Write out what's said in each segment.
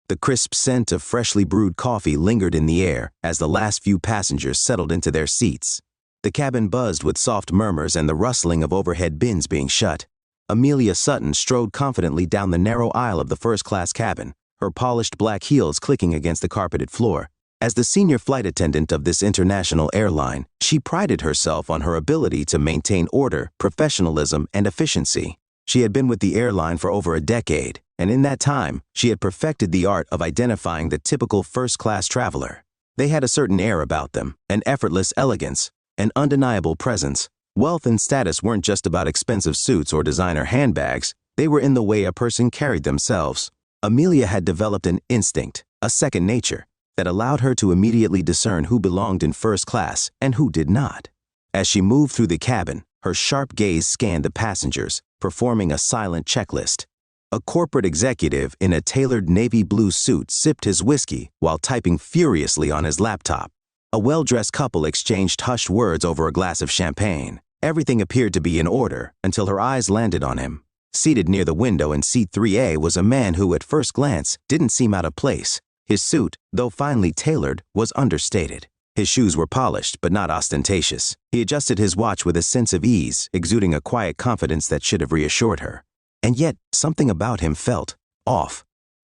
The crisp scent of freshly brewed coffee lingered in the air as the last few passengers settled into their seats. The cabin buzzed with soft murmurs and the rustling of overhead bins being shut. Amelia Sutton strode confidently down the narrow aisle of the first-class cabin, her polished black heels clicking against the carpeted floor. As the senior flight attendant of this international airline, she prided herself on her ability to maintain order, professionalism, and efficiency. She had been with the airline for over a decade, and in that time, she had perfected the art of identifying the typical first-class traveler. They had a certain air about them, an effortless elegance, an undeniable presence. Wealth and status weren't just about expensive suits or designer handbags, they were in the way a person carried themselves. Amelia had developed an instinct, a second nature, that allowed her to immediately discern who belonged in first class and who did not. As she moved through the cabin, her sharp gaze scanned the passengers, performing a silent checklist. A corporate executive in a tailored navy blue suit sipped his whiskey while typing furiously on his laptop. A well-dressed couple exchanged hushed words over a glass of champagne. Everything appeared to be in order until her eyes landed on him. Seated near the window in seat 3A was a man who at first glance didn't seem out of place. His suit, though finely tailored, was understated. His shoes were polished but not ostentatious. He adjusted his watch with a sense of ease, exuding a quiet confidence that should have reassured her. And yet, something about him felt off.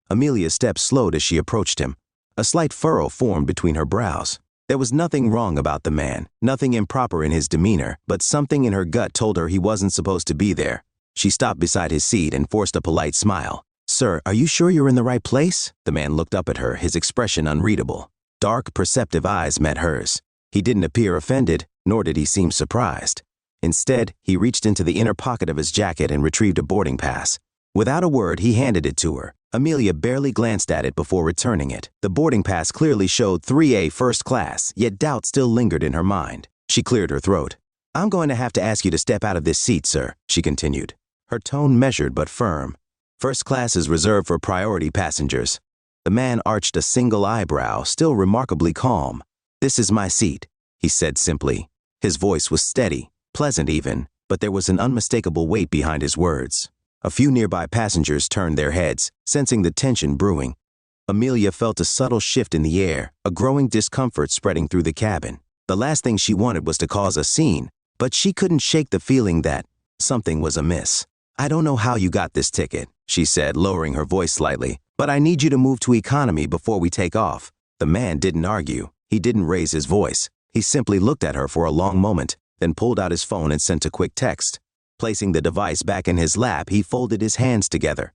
Amelia's steps slowed as she approached him. A slight furrow formed between her brows. There was nothing wrong about the man, nothing improper in his demeanor, but something in her gut told her he wasn't supposed to be there. She stopped beside his seat and forced a polite smile. "Sir, are you sure you're in the right place?" The man looked up at her, his expression unreadable. Dark, perceptive eyes met hers. He didn't appear offended, nor did he seem surprised. Instead, he reached into the inner pocket of his jacket and retrieved a boarding pass. Without a word, he handed it to her. Amelia barely glanced at it before returning it. The boarding pass clearly showed 3A first class, yet doubt still lingered in her mind. She cleared her throat. "I'm going to have to ask you to step out of this seat, sir," she continued. Her tone measured but firm. "First class is reserved for priority passengers." The man arched a single eyebrow, still remarkably calm. "This is my seat," he said simply. His voice was steady, pleasant even, but there was an unmistakable weight behind his words. A few nearby passengers turned their heads, sensing the tension brewing. Amelia felt a subtle shift in the air, a growing discomfort spreading through the cabin. The last thing she wanted was to cause a scene, but she couldn't shake the feeling that something was amiss. "I don't know how you got this ticket," she said, lowering her voice slightly, "but I need you to move to economy before we take off." The man didn't argue. He didn't raise his voice. He simply looked at her for a long moment, then pulled out his phone and sent a quick text. Placing the device back in his lap, he folded his hands together.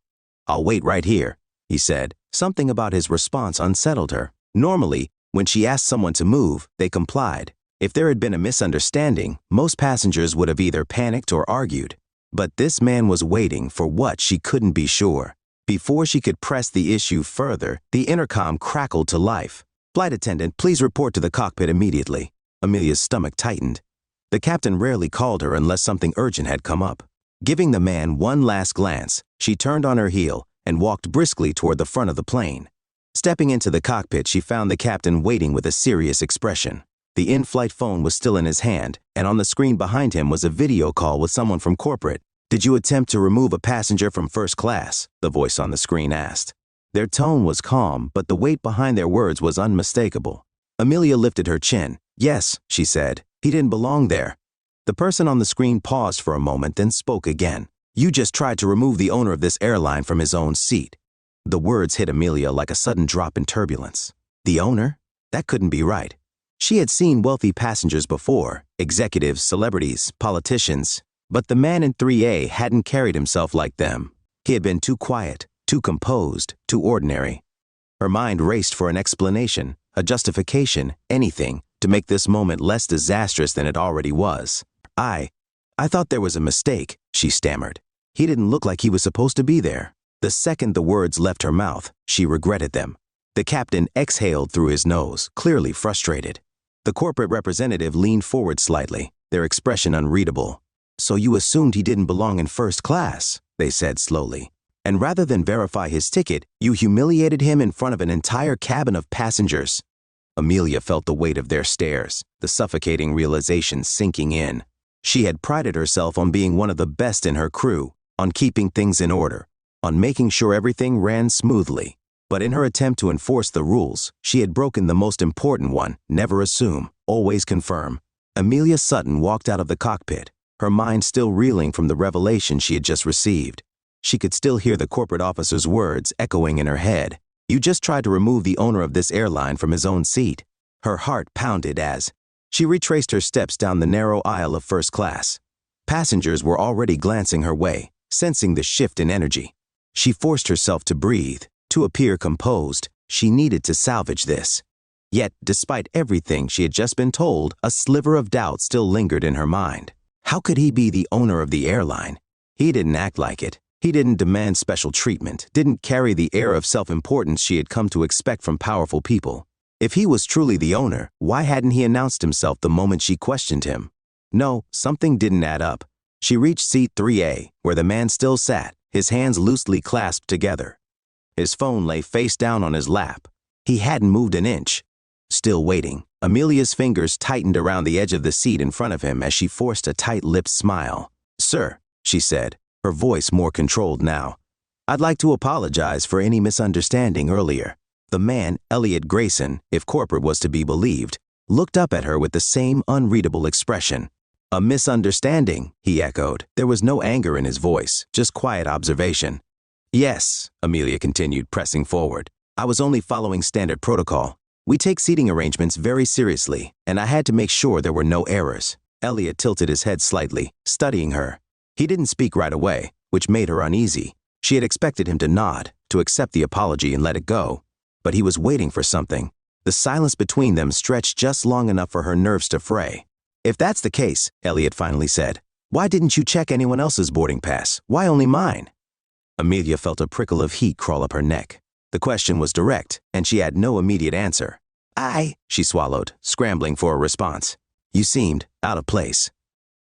"I'll wait right here," he said. Something about his response unsettled her. Normally, when she asked someone to move, they complied. If there had been a misunderstanding, most passengers would have either panicked or argued. But this man was waiting for what she couldn't be sure. Before she could press the issue further, the intercom crackled to life. "Flight attendant, please report to the cockpit immediately." Amelia's stomach tightened. The captain rarely called her unless something urgent had come up. Giving the man one last glance, she turned on her heel and walked briskly toward the front of the plane. Stepping into the cockpit, she found the captain waiting with a serious expression. The in-flight phone was still in his hand, and on the screen behind him was a video call with someone from corporate. "Did you attempt to remove a passenger from first class?" the voice on the screen asked. Their tone was calm, but the weight behind their words was unmistakable. Amelia lifted her chin. "Yes," she said. "He didn't belong there." The person on the screen paused for a moment, then spoke again. "You just tried to remove the owner of this airline from his own seat." The words hit Amelia like a sudden drop in turbulence. The owner? That couldn't be right. She had seen wealthy passengers before, executives, celebrities, politicians, but the man in 3A hadn't carried himself like them. He had been too quiet, too composed, too ordinary. Her mind raced for an explanation, a justification, anything, to make this moment less disastrous than it already was. I thought there was a mistake," she stammered. "He didn't look like he was supposed to be there." The second the words left her mouth, she regretted them. The captain exhaled through his nose, clearly frustrated. The corporate representative leaned forward slightly, their expression unreadable. "So you assumed he didn't belong in first class," they said slowly. "And rather than verify his ticket, you humiliated him in front of an entire cabin of passengers." Amelia felt the weight of their stares, the suffocating realization sinking in. She had prided herself on being one of the best in her crew, on keeping things in order, on making sure everything ran smoothly. But in her attempt to enforce the rules, she had broken the most important one: never assume, always confirm. Amelia Sutton walked out of the cockpit, her mind still reeling from the revelation she had just received. She could still hear the corporate officer's words echoing in her head. You just tried to remove the owner of this airline from his own seat. Her heart pounded as she retraced her steps down the narrow aisle of first class. Passengers were already glancing her way, sensing the shift in energy. She forced herself to breathe, to appear composed. She needed to salvage this. Yet, despite everything she had just been told, a sliver of doubt still lingered in her mind. How could he be the owner of the airline? He didn't act like it. He didn't demand special treatment, didn't carry the air of self-importance she had come to expect from powerful people. If he was truly the owner, why hadn't he announced himself the moment she questioned him? No, something didn't add up. She reached seat 3A, where the man still sat, his hands loosely clasped together. His phone lay face down on his lap. He hadn't moved an inch. Still waiting, Amelia's fingers tightened around the edge of the seat in front of him as she forced a tight-lipped smile. "Sir," she said, her voice more controlled now, "I'd like to apologize for any misunderstanding earlier." The man, Elliot Grayson, if corporate was to be believed, looked up at her with the same unreadable expression. "A misunderstanding," he echoed. There was no anger in his voice, just quiet observation. "Yes," Amelia continued, pressing forward. "I was only following standard protocol. We take seating arrangements very seriously, and I had to make sure there were no errors." Elliot tilted his head slightly, studying her. He didn't speak right away, which made her uneasy. She had expected him to nod, to accept the apology and let it go. But he was waiting for something. The silence between them stretched just long enough for her nerves to fray. "If that's the case," Elliot finally said, "why didn't you check anyone else's boarding pass? Why only mine?" Amelia felt a prickle of heat crawl up her neck. The question was direct, and she had no immediate answer. She swallowed, scrambling for a response. "You seemed out of place."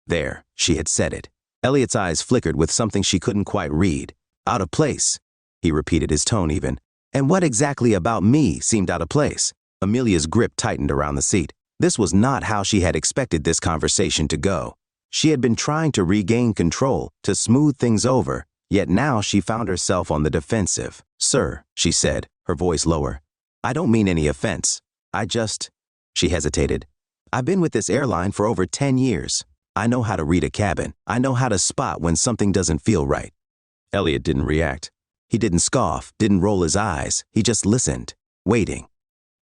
There, she had said it. Elliot's eyes flickered with something she couldn't quite read. "Out of place," he repeated, his tone even. "And what exactly about me seemed out of place?" Amelia's grip tightened around the seat. This was not how she had expected this conversation to go. She had been trying to regain control, to smooth things over, yet now she found herself on the defensive. "Sir," she said, her voice lower, "I don't mean any offense. She hesitated. "I've been with this airline for over 10 years. I know how to read a cabin. I know how to spot when something doesn't feel right." Elliot didn't react. He didn't scoff, didn't roll his eyes. He just listened, waiting.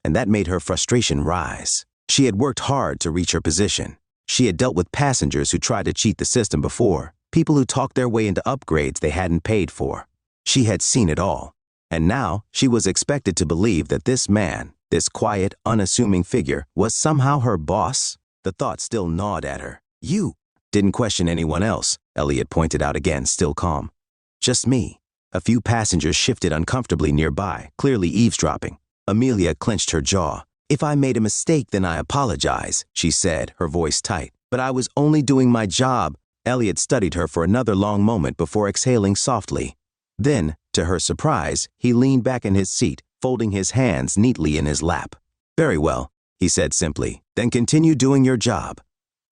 And that made her frustration rise. She had worked hard to reach her position. She had dealt with passengers who tried to cheat the system before, people who talked their way into upgrades they hadn't paid for. She had seen it all. And now she was expected to believe that this man, this quiet, unassuming figure, was somehow her boss. The thought still gnawed at her. "You didn't question anyone else," Elliot pointed out again, still calm. "Just me." A few passengers shifted uncomfortably nearby, clearly eavesdropping. Amelia clenched her jaw. "If I made a mistake, then I apologize," she said, her voice tight. "But I was only doing my job." Elliot studied her for another long moment before exhaling softly. Then, to her surprise, he leaned back in his seat, folding his hands neatly in his lap. "Very well," he said simply. "Then continue doing your job."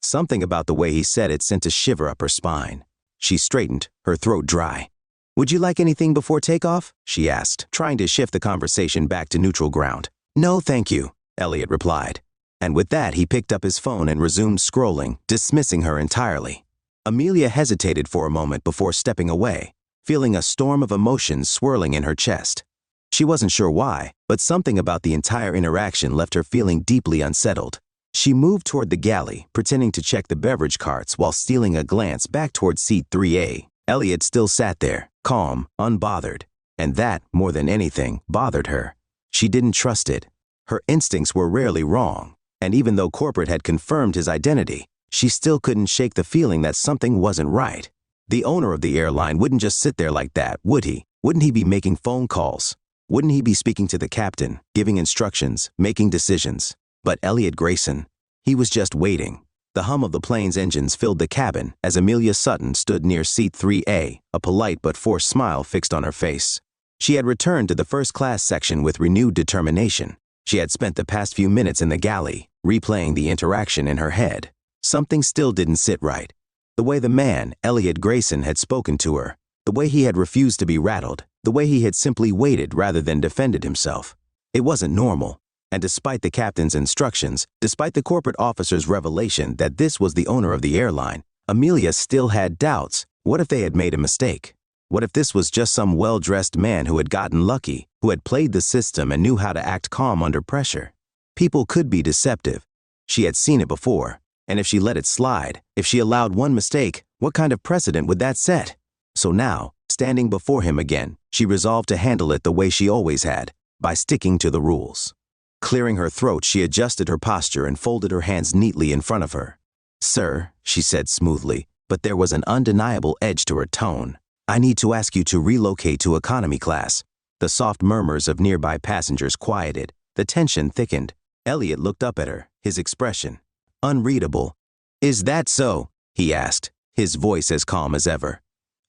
Something about the way he said it sent a shiver up her spine. She straightened, her throat dry. "Would you like anything before takeoff?" she asked, trying to shift the conversation back to neutral ground. "No, thank you," Elliot replied. And with that, he picked up his phone and resumed scrolling, dismissing her entirely. Amelia hesitated for a moment before stepping away, feeling a storm of emotions swirling in her chest. She wasn't sure why, but something about the entire interaction left her feeling deeply unsettled. She moved toward the galley, pretending to check the beverage carts while stealing a glance back toward seat 3A. Elliot still sat there, calm, unbothered. And that, more than anything, bothered her. She didn't trust it. Her instincts were rarely wrong, and even though corporate had confirmed his identity, she still couldn't shake the feeling that something wasn't right. The owner of the airline wouldn't just sit there like that, would he? Wouldn't he be making phone calls? Wouldn't he be speaking to the captain, giving instructions, making decisions? But Elliot Grayson, he was just waiting. The hum of the plane's engines filled the cabin as Amelia Sutton stood near seat 3A, a polite but forced smile fixed on her face. She had returned to the first-class section with renewed determination. She had spent the past few minutes in the galley, replaying the interaction in her head. Something still didn't sit right. The way the man, Elliot Grayson, had spoken to her, The way he had refused to be rattled, the way he had simply waited rather than defended himself. It wasn't normal. And despite the captain's instructions, despite the corporate officer's revelation that this was the owner of the airline, Amelia still had doubts. What if they had made a mistake? What if this was just some well-dressed man who had gotten lucky, who had played the system and knew how to act calm under pressure? People could be deceptive. She had seen it before. And if she let it slide, if she allowed one mistake, what kind of precedent would that set? So now, standing before him again, she resolved to handle it the way she always had, by sticking to the rules. Clearing her throat, she adjusted her posture and folded her hands neatly in front of her. "Sir," she said smoothly, but there was an undeniable edge to her tone. "I need to ask you to relocate to economy class." The soft murmurs of nearby passengers quieted. The tension thickened. Elliot looked up at her, his expression unreadable. "Is that so?" he asked, his voice as calm as ever.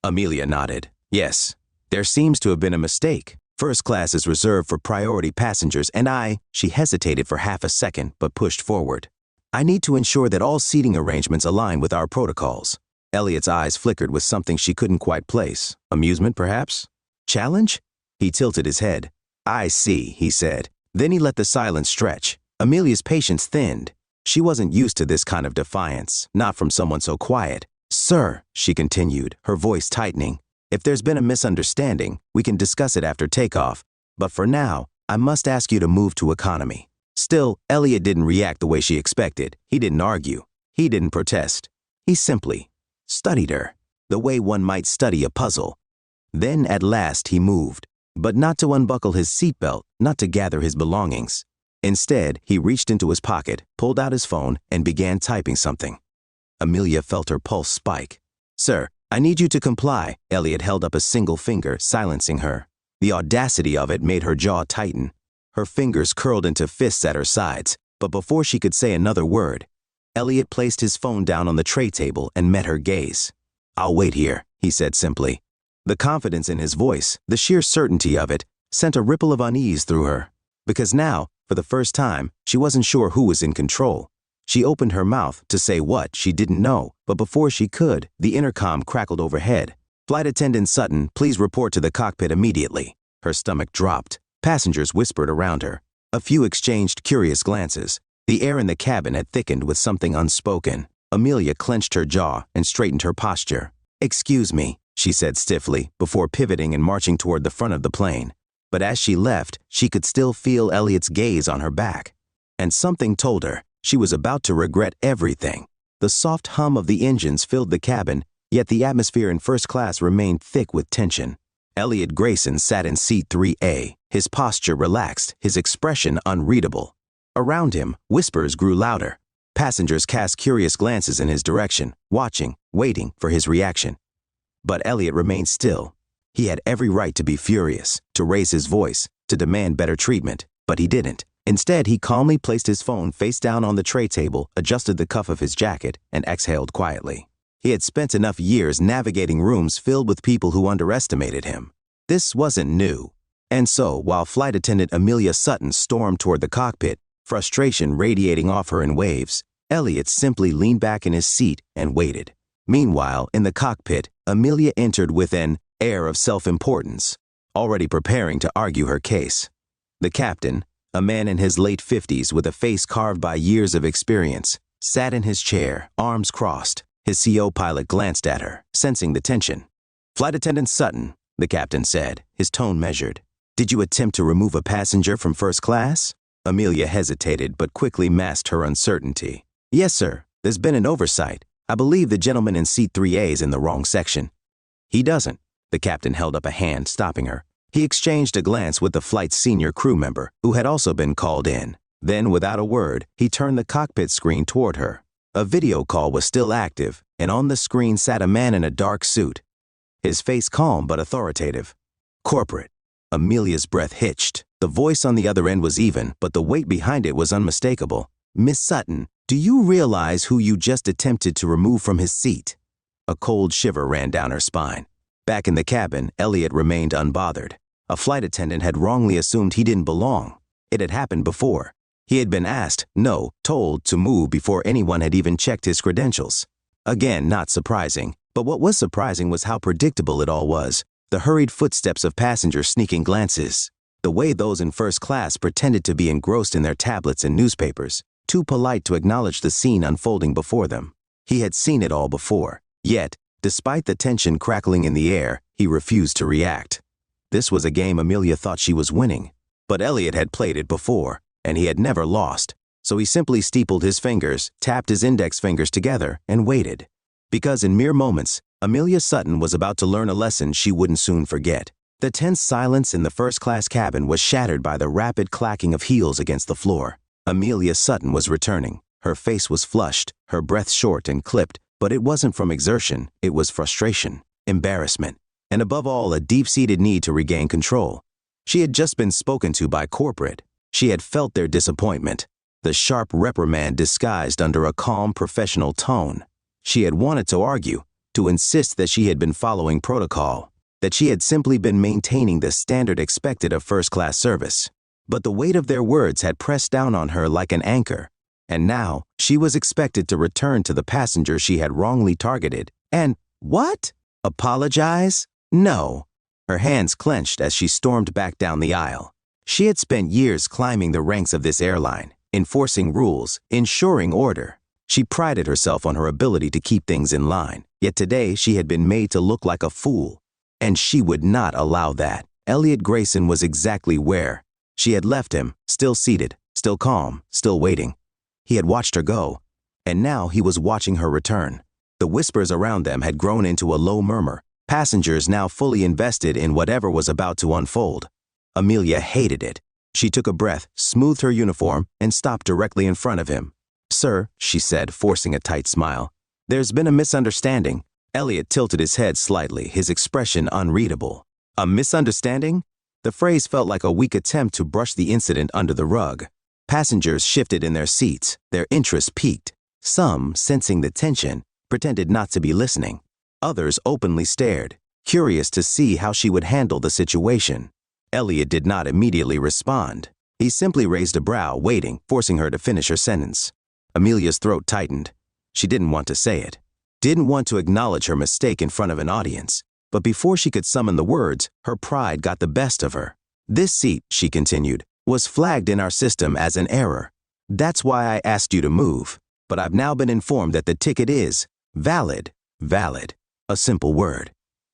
Amelia nodded. "Yes. There seems to have been a mistake. First class is reserved for priority passengers, and She hesitated for half a second, but pushed forward. "I need to ensure that all seating arrangements align with our protocols." Elliot's eyes flickered with something she couldn't quite place. Amusement, perhaps? Challenge? He tilted his head. "I see," he said. Then he let the silence stretch. Amelia's patience thinned. She wasn't used to this kind of defiance, not from someone so quiet. "Sir," she continued, her voice tightening, "if there's been a misunderstanding, we can discuss it after takeoff. But for now, I must ask you to move to economy." Still, Elliot didn't react the way she expected. He didn't argue. He didn't protest. He simply studied her, the way one might study a puzzle. Then at last he moved, but not to unbuckle his seatbelt, not to gather his belongings. Instead, he reached into his pocket, pulled out his phone, and began typing something. Amelia felt her pulse spike. "Sir, I need you to comply." Elliot held up a single finger, silencing her. The audacity of it made her jaw tighten. Her fingers curled into fists at her sides, but before she could say another word, Elliot placed his phone down on the tray table and met her gaze. "I'll wait here," he said simply. The confidence in his voice, the sheer certainty of it, sent a ripple of unease through her. Because now, for the first time, she wasn't sure who was in control. She opened her mouth to say what she didn't know, but before she could, the intercom crackled overhead. "Flight Attendant Sutton, please report to the cockpit immediately." Her stomach dropped. Passengers whispered around her. A few exchanged curious glances. The air in the cabin had thickened with something unspoken. Amelia clenched her jaw and straightened her posture. "Excuse me," she said stiffly, before pivoting and marching toward the front of the plane. But as she left, she could still feel Elliot's gaze on her back. And something told her she was about to regret everything. The soft hum of the engines filled the cabin, yet the atmosphere in first class remained thick with tension. Elliot Grayson sat in seat 3A, his posture relaxed, his expression unreadable. Around him, whispers grew louder. Passengers cast curious glances in his direction, watching, waiting for his reaction. But Elliot remained still. He had every right to be furious, to raise his voice, to demand better treatment, but he didn't. Instead, he calmly placed his phone face down on the tray table, adjusted the cuff of his jacket, and exhaled quietly. He had spent enough years navigating rooms filled with people who underestimated him. This wasn't new. And so, while Flight Attendant Amelia Sutton stormed toward the cockpit, frustration radiating off her in waves, Elliot simply leaned back in his seat and waited. Meanwhile, in the cockpit, Amelia entered with an air of self-importance, already preparing to argue her case. The captain, a man in his late 50s with a face carved by years of experience, sat in his chair, arms crossed. His CO pilot glanced at her, sensing the tension. "Flight Attendant Sutton," the captain said, his tone measured. "Did you attempt to remove a passenger from first class?" Amelia hesitated but quickly masked her uncertainty. "Yes, sir. There's been an oversight. I believe the gentleman in seat 3A is in the wrong section." "He doesn't." The captain held up a hand, stopping her. He exchanged a glance with the flight's senior crew member, who had also been called in. Then, without a word, he turned the cockpit screen toward her. A video call was still active, and on the screen sat a man in a dark suit. His face calm but authoritative. "Corporate." Amelia's breath hitched. The voice on the other end was even, but the weight behind it was unmistakable. "Miss Sutton, do you realize who you just attempted to remove from his seat?" A cold shiver ran down her spine. Back in the cabin, Elliot remained unbothered. A flight attendant had wrongly assumed he didn't belong. It had happened before. He had been asked, no, told to move before anyone had even checked his credentials. Again, not surprising, But what was surprising was how predictable it all was. The hurried footsteps of passengers sneaking glances. The way those in first class pretended to be engrossed in their tablets and newspapers, too polite to acknowledge the scene unfolding before them. He had seen it all before. Yet, despite the tension crackling in the air, he refused to react. This was a game Amelia thought she was winning. But Elliot had played it before, and he had never lost. So he simply steepled his fingers, tapped his index fingers together, and waited. Because in mere moments, Amelia Sutton was about to learn a lesson she wouldn't soon forget. The tense silence in the first-class cabin was shattered by the rapid clacking of heels against the floor. Amelia Sutton was returning. Her face was flushed, her breath short and clipped, but it wasn't from exertion, it was frustration, embarrassment, and above all, a deep-seated need to regain control. She had just been spoken to by corporate. She had felt their disappointment, the sharp reprimand disguised under a calm, professional tone. She had wanted to argue, to insist that she had been following protocol, that she had simply been maintaining the standard expected of first-class service. But the weight of their words had pressed down on her like an anchor, and now she was expected to return to the passenger she had wrongly targeted. And what? Apologize? No. Her hands clenched as she stormed back down the aisle. She had spent years climbing the ranks of this airline, enforcing rules, ensuring order. She prided herself on her ability to keep things in line, yet today she had been made to look like a fool. And she would not allow that. Elliot Grayson was exactly where. She had left him, still seated, still calm, still waiting. He had watched her go, and now he was watching her return. The whispers around them had grown into a low murmur, passengers now fully invested in whatever was about to unfold. Amelia hated it. She took a breath, smoothed her uniform, and stopped directly in front of him. "Sir," she said, forcing a tight smile, "there's been a misunderstanding." Elliot tilted his head slightly, his expression unreadable. A misunderstanding? The phrase felt like a weak attempt to brush the incident under the rug. Passengers shifted in their seats, their interest piqued. Some, sensing the tension, pretended not to be listening. Others openly stared, curious to see how she would handle the situation. Elliot did not immediately respond. He simply raised a brow, waiting, forcing her to finish her sentence. Amelia's throat tightened. She didn't want to say it. Didn't want to acknowledge her mistake in front of an audience. But before she could summon the words, her pride got the best of her. "This seat," she continued, "was flagged in our system as an error. That's why I asked you to move. But I've now been informed that the ticket is valid." Valid. A simple word.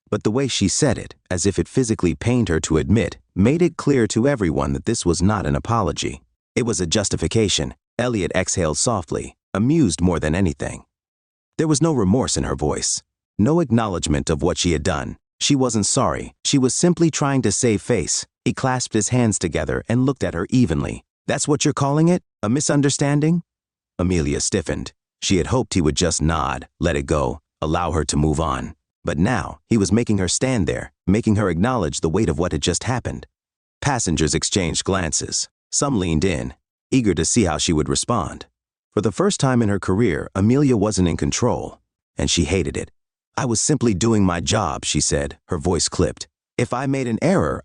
But the way she said it, as if it physically pained her to admit, made it clear to everyone that this was not an apology. It was a justification. Elliot exhaled softly, amused more than anything. There was no remorse in her voice. No acknowledgement of what she had done. She wasn't sorry. She was simply trying to save face. He clasped his hands together and looked at her evenly. "That's what you're calling it? A misunderstanding?" Amelia stiffened. She had hoped he would just nod, let it go, allow her to move on. But now, he was making her stand there, making her acknowledge the weight of what had just happened. Passengers exchanged glances. Some leaned in, eager to see how she would respond. For the first time in her career, Amelia wasn't in control, and she hated it. "I was simply doing my job," she said, her voice clipped. "If I made an error,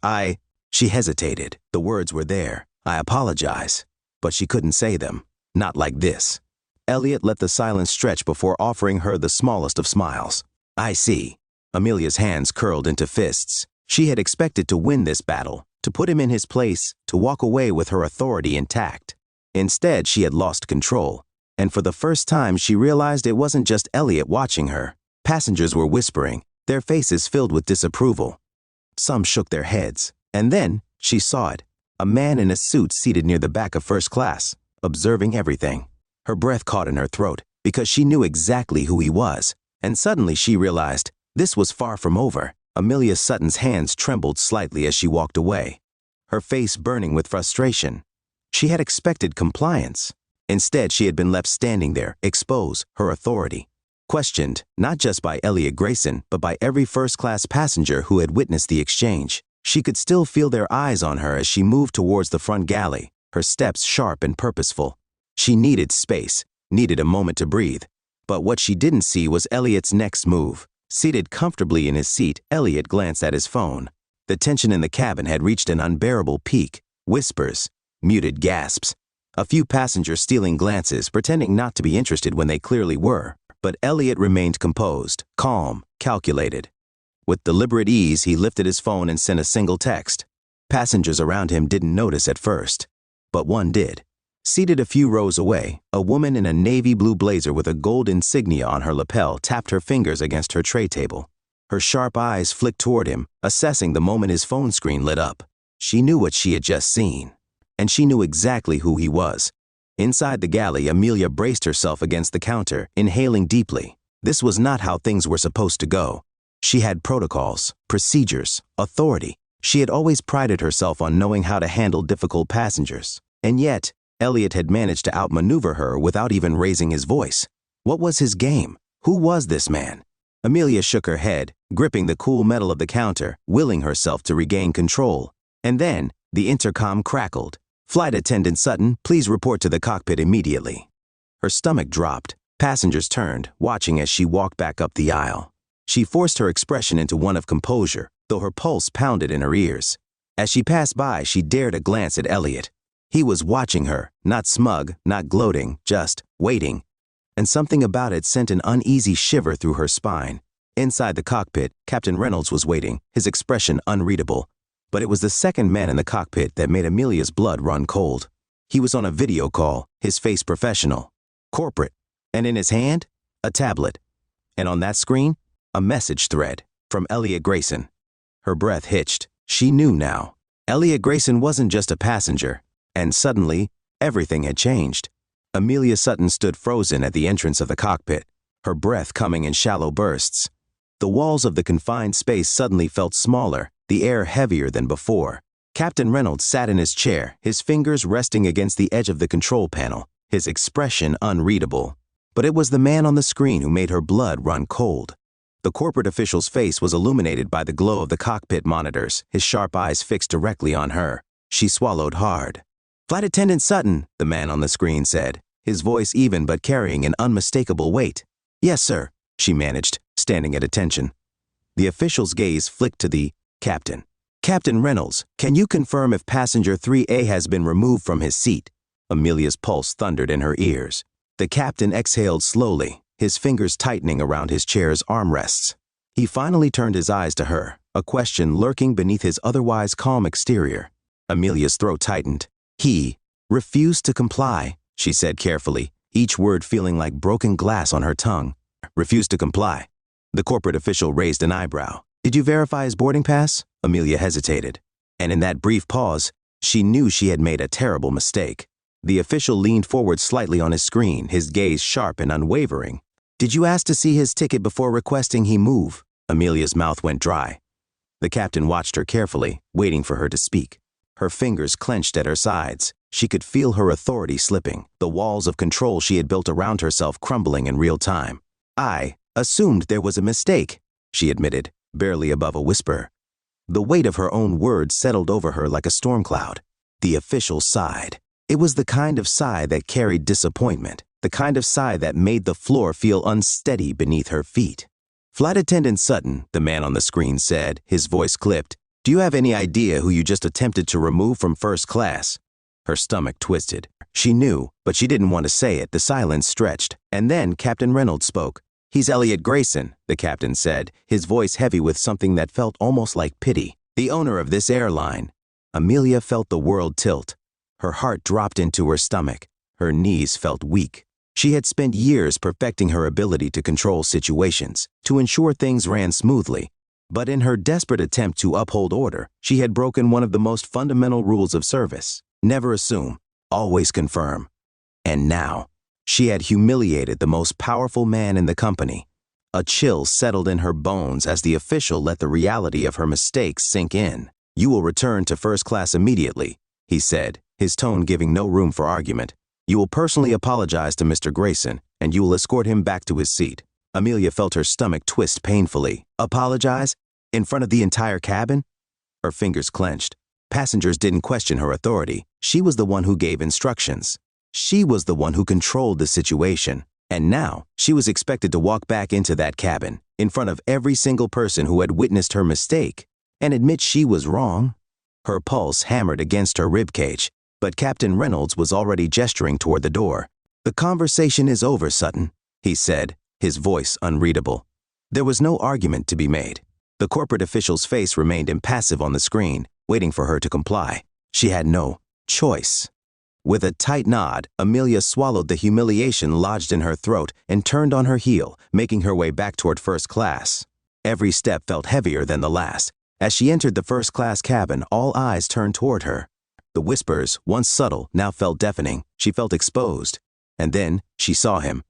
She hesitated. The words were there. "I apologize." But she couldn't say them. Not like this. Elliot let the silence stretch before offering her the smallest of smiles. "I see." Amelia's hands curled into fists. She had expected to win this battle, to put him in his place, to walk away with her authority intact. Instead, she had lost control. And for the first time, she realized it wasn't just Elliot watching her. Passengers were whispering, their faces filled with disapproval. Some shook their heads. And then, she saw it. A man in a suit seated near the back of first class, observing everything. Her breath caught in her throat, because she knew exactly who he was. And suddenly she realized, this was far from over. Amelia Sutton's hands trembled slightly as she walked away, her face burning with frustration. She had expected compliance. Instead, she had been left standing there, exposed, her authority. Questioned, not just by Elliot Grayson, but by every first-class passenger who had witnessed the exchange. She could still feel their eyes on her as she moved towards the front galley, her steps sharp and purposeful. She needed space, needed a moment to breathe. But what she didn't see was Elliot's next move. Seated comfortably in his seat, Elliot glanced at his phone. The tension in the cabin had reached an unbearable peak. Whispers, muted gasps, a few passengers stealing glances, pretending not to be interested when they clearly were. But Elliot remained composed, calm, calculated. With deliberate ease, he lifted his phone and sent a single text. Passengers around him didn't notice at first, but one did. Seated a few rows away, a woman in a navy blue blazer with a gold insignia on her lapel tapped her fingers against her tray table. Her sharp eyes flicked toward him, assessing the moment his phone screen lit up. She knew what she had just seen, and she knew exactly who he was. Inside the galley, Amelia braced herself against the counter, inhaling deeply. This was not how things were supposed to go. She had protocols, procedures, authority. She had always prided herself on knowing how to handle difficult passengers. And yet, Elliot had managed to outmaneuver her without even raising his voice. What was his game? Who was this man? Amelia shook her head, gripping the cool metal of the counter, willing herself to regain control. And then, the intercom crackled. "Flight Attendant Sutton, please report to the cockpit immediately." Her stomach dropped. Passengers turned, watching as she walked back up the aisle. She forced her expression into one of composure, though her pulse pounded in her ears. As she passed by, she dared a glance at Elliot. He was watching her, not smug, not gloating, just waiting. And something about it sent an uneasy shiver through her spine. Inside the cockpit, Captain Reynolds was waiting, his expression unreadable. But it was the second man in the cockpit that made Amelia's blood run cold. He was on a video call, his face professional, corporate, and in his hand, a tablet. And on that screen, a message thread from Elliot Grayson. Her breath hitched. She knew now. Elliot Grayson wasn't just a passenger. And suddenly, everything had changed. Amelia Sutton stood frozen at the entrance of the cockpit, her breath coming in shallow bursts. The walls of the confined space suddenly felt smaller, the air heavier than before. Captain Reynolds sat in his chair, his fingers resting against the edge of the control panel, his expression unreadable. But it was the man on the screen who made her blood run cold. The corporate official's face was illuminated by the glow of the cockpit monitors, his sharp eyes fixed directly on her. She swallowed hard. "Flight Attendant Sutton," the man on the screen said, his voice even but carrying an unmistakable weight. "Yes, sir," she managed, standing at attention. The official's gaze flicked to the captain. "Captain Reynolds, can you confirm if passenger 3A has been removed from his seat?" Amelia's pulse thundered in her ears. The captain exhaled slowly, his fingers tightening around his chair's armrests. He finally turned his eyes to her, a question lurking beneath his otherwise calm exterior. Amelia's throat tightened. "He refused to comply," she said carefully, each word feeling like broken glass on her tongue. "Refused to comply." The corporate official raised an eyebrow. "Did you verify his boarding pass?" Amelia hesitated. And in that brief pause, she knew she had made a terrible mistake. The official leaned forward slightly on his screen, his gaze sharp and unwavering. "Did you ask to see his ticket before requesting he move?" Amelia's mouth went dry. The captain watched her carefully, waiting for her to speak. Her fingers clenched at her sides. She could feel her authority slipping, the walls of control she had built around herself crumbling in real time. "I assumed there was a mistake," she admitted, barely above a whisper. The weight of her own words settled over her like a storm cloud. The official sighed. It was the kind of sigh that carried disappointment, the kind of sigh that made the floor feel unsteady beneath her feet. "Flight Attendant Sutton," the man on the screen said, his voice clipped, "do you have any idea who you just attempted to remove from first class?" Her stomach twisted. She knew, but she didn't want to say it. The silence stretched. And then Captain Reynolds spoke. "He's Elliot Grayson," the captain said, his voice heavy with something that felt almost like pity. "The owner of this airline." Amelia felt the world tilt. Her heart dropped into her stomach. Her knees felt weak. She had spent years perfecting her ability to control situations, to ensure things ran smoothly. But in her desperate attempt to uphold order, she had broken one of the most fundamental rules of service. Never assume, always confirm. And now, she had humiliated the most powerful man in the company. A chill settled in her bones as the official let the reality of her mistakes sink in. "You will return to first class immediately," he said, his tone giving no room for argument. "You will personally apologize to Mr. Grayson, and you will escort him back to his seat." Amelia felt her stomach twist painfully. Apologize? In front of the entire cabin? Her fingers clenched. Passengers didn't question her authority. She was the one who gave instructions. She was the one who controlled the situation. And now, she was expected to walk back into that cabin, in front of every single person who had witnessed her mistake, and admit she was wrong. Her pulse hammered against her ribcage, but Captain Reynolds was already gesturing toward the door. "The conversation is over, Sutton," he said, his voice unreadable. There was no argument to be made. The corporate official's face remained impassive on the screen, waiting for her to comply. She had no choice. With a tight nod, Amelia swallowed the humiliation lodged in her throat and turned on her heel, making her way back toward first class. Every step felt heavier than the last. As she entered the first-class cabin, all eyes turned toward her. The whispers, once subtle, now felt deafening. She felt exposed. And then she saw him.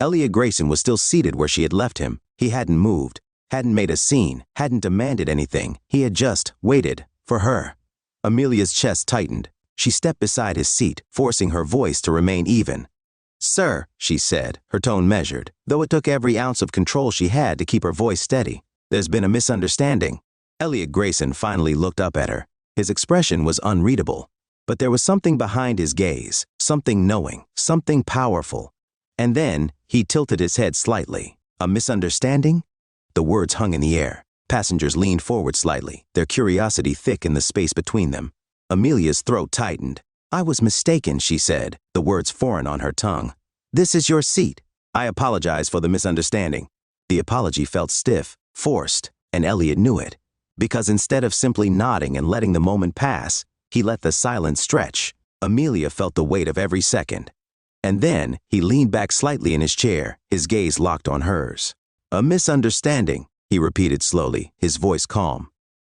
Elliot Grayson was still seated where she had left him. He hadn't moved, hadn't made a scene, hadn't demanded anything. He had just waited for her. Amelia's chest tightened. She stepped beside his seat, forcing her voice to remain even. "Sir," she said, her tone measured, though it took every ounce of control she had to keep her voice steady. "There's been a misunderstanding." Elliot Grayson finally looked up at her. His expression was unreadable, but there was something behind his gaze, something knowing, something powerful. And then he tilted his head slightly. "A misunderstanding?" The words hung in the air. Passengers leaned forward slightly, their curiosity thick in the space between them. Amelia's throat tightened. "I was mistaken," she said, the words foreign on her tongue. "This is your seat. I apologize for the misunderstanding." The apology felt stiff, forced, and Elliot knew it. Because instead of simply nodding and letting the moment pass, he let the silence stretch. Amelia felt the weight of every second. And then he leaned back slightly in his chair, his gaze locked on hers. "A misunderstanding," he repeated slowly, his voice calm.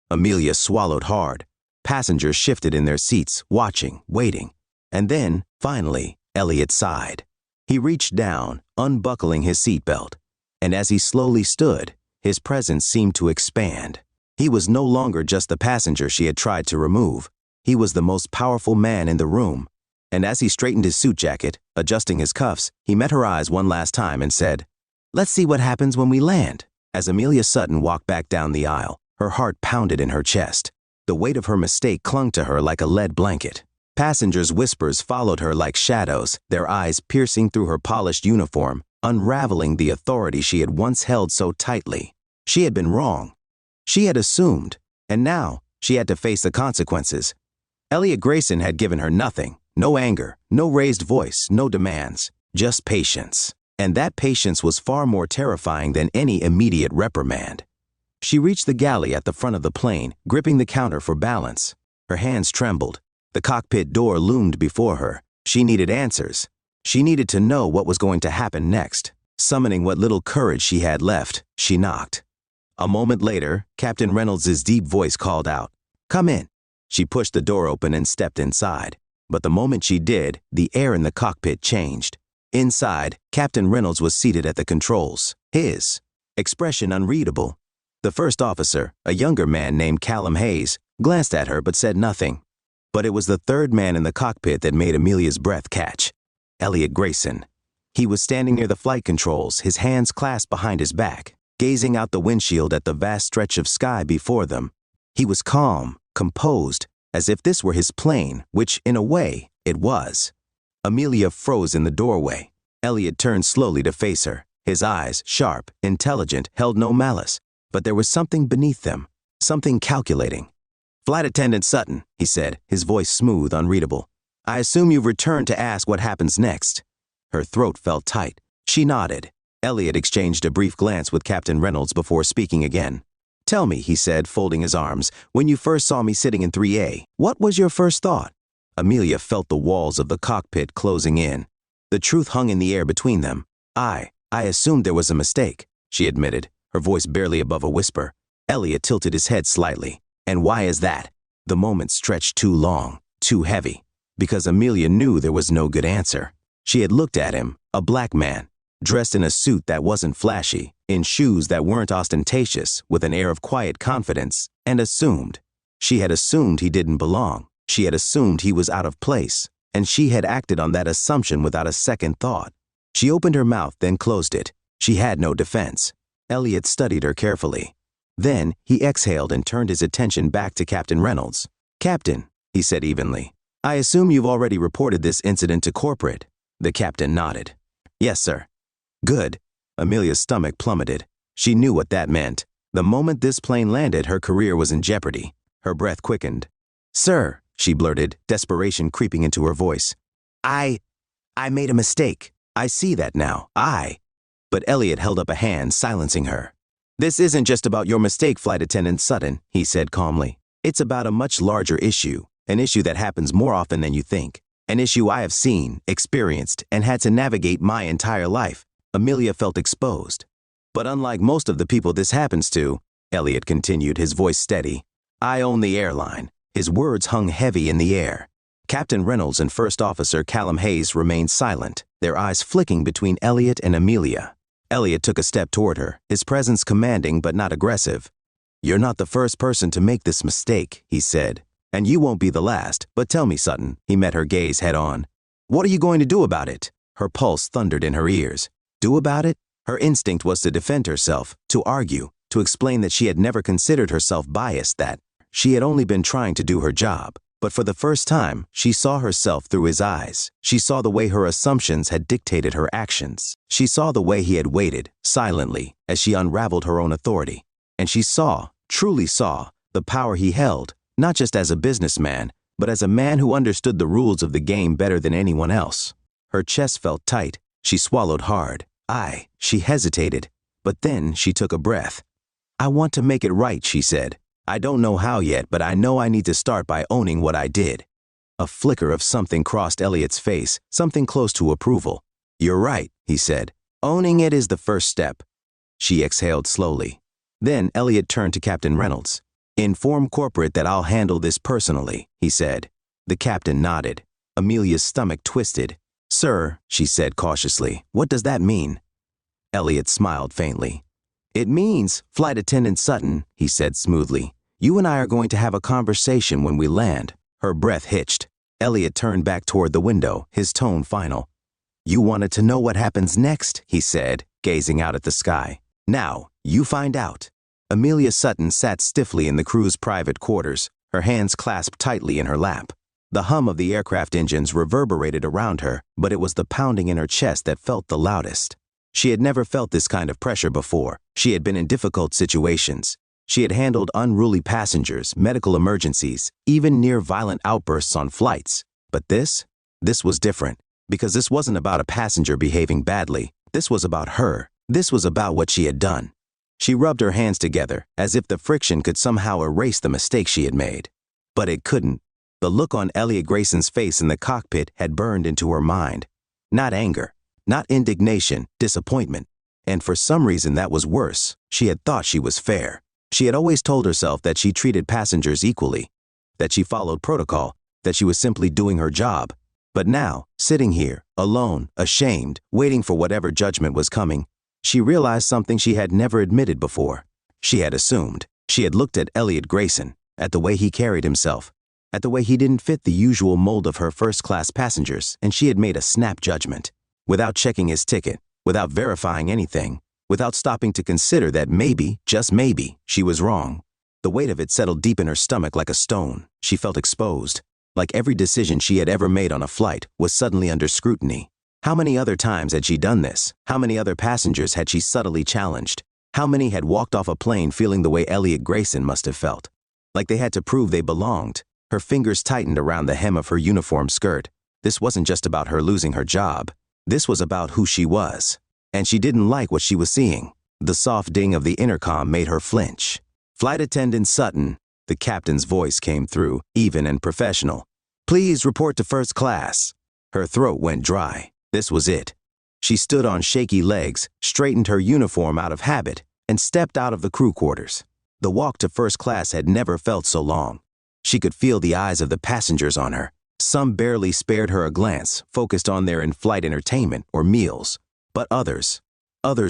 Amelia swallowed hard. Passengers shifted in their seats, watching, waiting. And then, finally, Elliot sighed. He reached down, unbuckling his seatbelt. And as he slowly stood, his presence seemed to expand. He was no longer just the passenger she had tried to remove. He was the most powerful man in the room. And as he straightened his suit jacket, adjusting his cuffs, he met her eyes one last time and said, "Let's see what happens when we land." As Amelia Sutton walked back down the aisle, her heart pounded in her chest. The weight of her mistake clung to her like a lead blanket. Passengers' whispers followed her like shadows, their eyes piercing through her polished uniform, unraveling the authority she had once held so tightly. She had been wrong. She had assumed, and now she had to face the consequences. Elliot Grayson had given her nothing, no anger, no raised voice, no demands, just patience. And that patience was far more terrifying than any immediate reprimand. She reached the galley at the front of the plane, gripping the counter for balance. Her hands trembled. The cockpit door loomed before her. She needed answers. She needed to know what was going to happen next. Summoning what little courage she had left, she knocked. A moment later, Captain Reynolds' deep voice called out, "Come in." She pushed the door open and stepped inside. But the moment she did, the air in the cockpit changed. Inside, Captain Reynolds was seated at the controls, his expression unreadable. The first officer, a younger man named Callum Hayes, glanced at her but said nothing. But it was the third man in the cockpit that made Amelia's breath catch. Elliot Grayson. He was standing near the flight controls, his hands clasped behind his back, gazing out the windshield at the vast stretch of sky before them. He was calm, composed, as if this were his plane, which, in a way, it was. Amelia froze in the doorway. Elliot turned slowly to face her. His eyes, sharp, intelligent, held no malice. But there was something beneath them, something calculating. "Flight Attendant Sutton," he said, his voice smooth, unreadable. "I assume you've returned to ask what happens next." Her throat felt tight. She nodded. Elliot exchanged a brief glance with Captain Reynolds before speaking again. "Tell me," he said, folding his arms, "when you first saw me sitting in 3A, what was your first thought?" Amelia felt the walls of the cockpit closing in. The truth hung in the air between them. I assumed there was a mistake," she admitted, her voice barely above a whisper. Elliot tilted his head slightly. "And why is that?" The moment stretched too long, too heavy, because Amelia knew there was no good answer. She had looked at him, a black man, dressed in a suit that wasn't flashy, in shoes that weren't ostentatious, with an air of quiet confidence, and assumed. She had assumed he didn't belong. She had assumed he was out of place, and she had acted on that assumption without a second thought. She opened her mouth, then closed it. She had no defense. Elliot studied her carefully. Then he exhaled and turned his attention back to Captain Reynolds. "Captain," he said evenly, "I assume you've already reported this incident to corporate." The captain nodded. "Yes, sir." "Good." Amelia's stomach plummeted. She knew what that meant. The moment this plane landed, her career was in jeopardy. Her breath quickened. "Sir," she blurted, desperation creeping into her voice. I made a mistake. I see that now. But Elliot held up a hand, silencing her. "This isn't just about your mistake, Flight Attendant Sutton," he said calmly. "It's about a much larger issue, an issue that happens more often than you think, an issue I have seen, experienced, and had to navigate my entire life." Amelia felt exposed. "But unlike most of the people this happens to," Elliot continued, his voice steady, "I own the airline." His words hung heavy in the air. Captain Reynolds and First Officer Callum Hayes remained silent, their eyes flicking between Elliot and Amelia. Elliot took a step toward her, his presence commanding but not aggressive. "You're not the first person to make this mistake," he said, "and you won't be the last. But tell me, Sutton," he met her gaze head on, "what are you going to do about it?" Her pulse thundered in her ears. Do about it? Her instinct was to defend herself, to argue, to explain that she had never considered herself biased, that she had only been trying to do her job. But for the first time, she saw herself through his eyes. She saw the way her assumptions had dictated her actions. She saw the way he had waited, silently, as she unraveled her own authority. And she saw, truly saw, the power he held, not just as a businessman, but as a man who understood the rules of the game better than anyone else. Her chest felt tight. She swallowed hard. She hesitated. But then she took a breath. "I want to make it right," she said. "I don't know how yet, but I know I need to start by owning what I did." A flicker of something crossed Elliot's face, something close to approval. "You're right," he said. "Owning it is the first step." She exhaled slowly. Then Elliot turned to Captain Reynolds. "Inform corporate that I'll handle this personally," he said. The captain nodded. Amelia's stomach twisted. "Sir," she said cautiously, "what does that mean?" Elliot smiled faintly. "It means, Flight Attendant Sutton," he said smoothly, "you and I are going to have a conversation when we land." Her breath hitched. Elliot turned back toward the window, his tone final. "You wanted to know what happens next," he said, gazing out at the sky. "Now, you find out." Amelia Sutton sat stiffly in the crew's private quarters, her hands clasped tightly in her lap. The hum of the aircraft engines reverberated around her, but it was the pounding in her chest that felt the loudest. She had never felt this kind of pressure before. She had been in difficult situations. She had handled unruly passengers, medical emergencies, even near violent outbursts on flights. But this was different, because this wasn't about a passenger behaving badly. This was about her. This was about what she had done. She rubbed her hands together, as if the friction could somehow erase the mistake she had made. But it couldn't. The look on Elliot Grayson's face in the cockpit had burned into her mind. Not anger, not indignation, disappointment. And for some reason that was worse. She had thought she was fair. She had always told herself that she treated passengers equally, that she followed protocol, that she was simply doing her job. But now, sitting here, alone, ashamed, waiting for whatever judgment was coming, she realized something she had never admitted before. She had assumed. She had looked at Elliot Grayson, at the way he carried himself, at the way he didn't fit the usual mold of her first-class passengers, and she had made a snap judgment. Without checking his ticket, without verifying anything, without stopping to consider that maybe, just maybe, she was wrong. The weight of it settled deep in her stomach like a stone. She felt exposed, like every decision she had ever made on a flight was suddenly under scrutiny. How many other times had she done this? How many other passengers had she subtly challenged? How many had walked off a plane feeling the way Elliot Grayson must have felt? Like they had to prove they belonged. Her fingers tightened around the hem of her uniform skirt. This wasn't just about her losing her job. This was about who she was. And she didn't like what she was seeing. The soft ding of the intercom made her flinch. "Flight Attendant Sutton," the captain's voice came through, even and professional. "Please report to first class." Her throat went dry. This was it. She stood on shaky legs, straightened her uniform out of habit, and stepped out of the crew quarters. The walk to first class had never felt so long. She could feel the eyes of the passengers on her. Some barely spared her a glance, focused on their in-flight entertainment or meals. But others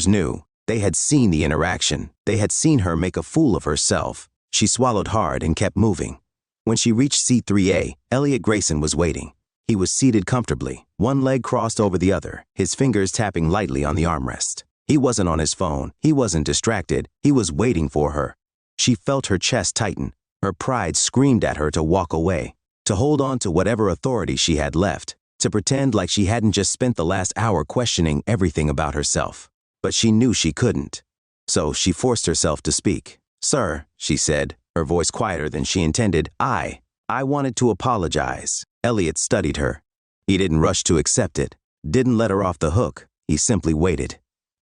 knew. They had seen the interaction. They had seen her make a fool of herself. She swallowed hard and kept moving. When she reached seat 3A, Elliot Grayson was waiting. He was seated comfortably, one leg crossed over the other, his fingers tapping lightly on the armrest. He wasn't on his phone. He wasn't distracted. He was waiting for her. She felt her chest tighten. Her pride screamed at her to walk away, to hold on to whatever authority she had left, to pretend like she hadn't just spent the last hour questioning everything about herself. But she knew she couldn't. So she forced herself to speak. "Sir," she said, her voice quieter than she intended, I wanted to apologize." Elliot studied her. He didn't rush to accept it, didn't let her off the hook. He simply waited.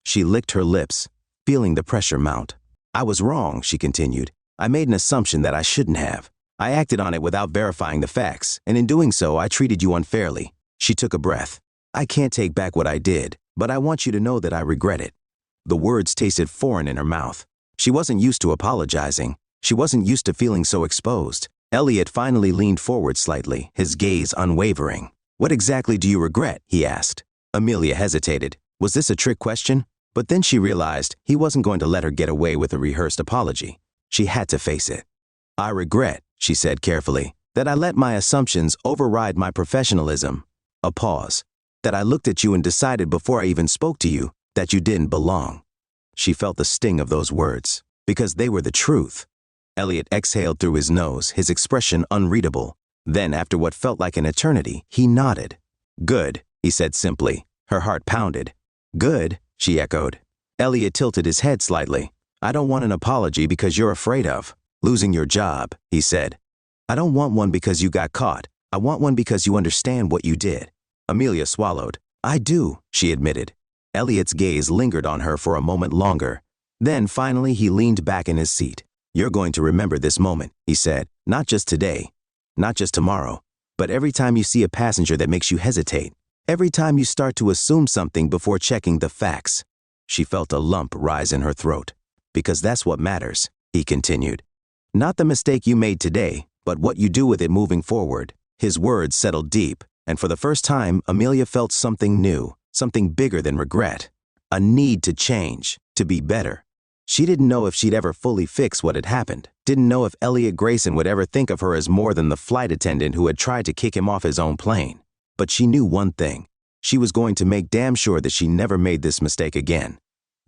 She licked her lips, feeling the pressure mount. I was wrong, she continued. I made an assumption that I shouldn't have. I acted on it without verifying the facts, and in doing so, I treated you unfairly. She took a breath. I can't take back what I did, but I want you to know that I regret it. The words tasted foreign in her mouth. She wasn't used to apologizing. She wasn't used to feeling so exposed. Elliot finally leaned forward slightly, his gaze unwavering. What exactly do you regret? He asked. Amelia hesitated. Was this a trick question? But then she realized he wasn't going to let her get away with a rehearsed apology. She had to face it. I regret, she said carefully, that I let my assumptions override my professionalism. A pause. That I looked at you and decided before I even spoke to you that you didn't belong. She felt the sting of those words, because they were the truth. Elliot exhaled through his nose, his expression unreadable. Then, after what felt like an eternity, he nodded. Good, he said simply. Her heart pounded. Good, she echoed. Elliot tilted his head slightly. I don't want an apology because you're afraid of losing your job, he said. I don't want one because you got caught. I want one because you understand what you did. Amelia swallowed. I do, she admitted. Elliot's gaze lingered on her for a moment longer. Then, finally, he leaned back in his seat. You're going to remember this moment, he said. Not just today, not just tomorrow, but every time you see a passenger that makes you hesitate. Every time you start to assume something before checking the facts. She felt a lump rise in her throat. Because that's what matters, he continued. Not the mistake you made today, but what you do with it moving forward. His words settled deep, and for the first time, Amelia felt something new, something bigger than regret. A need to change, to be better. She didn't know if she'd ever fully fix what had happened. Didn't know if Elliot Grayson would ever think of her as more than the flight attendant who had tried to kick him off his own plane. But she knew one thing. She was going to make damn sure that she never made this mistake again.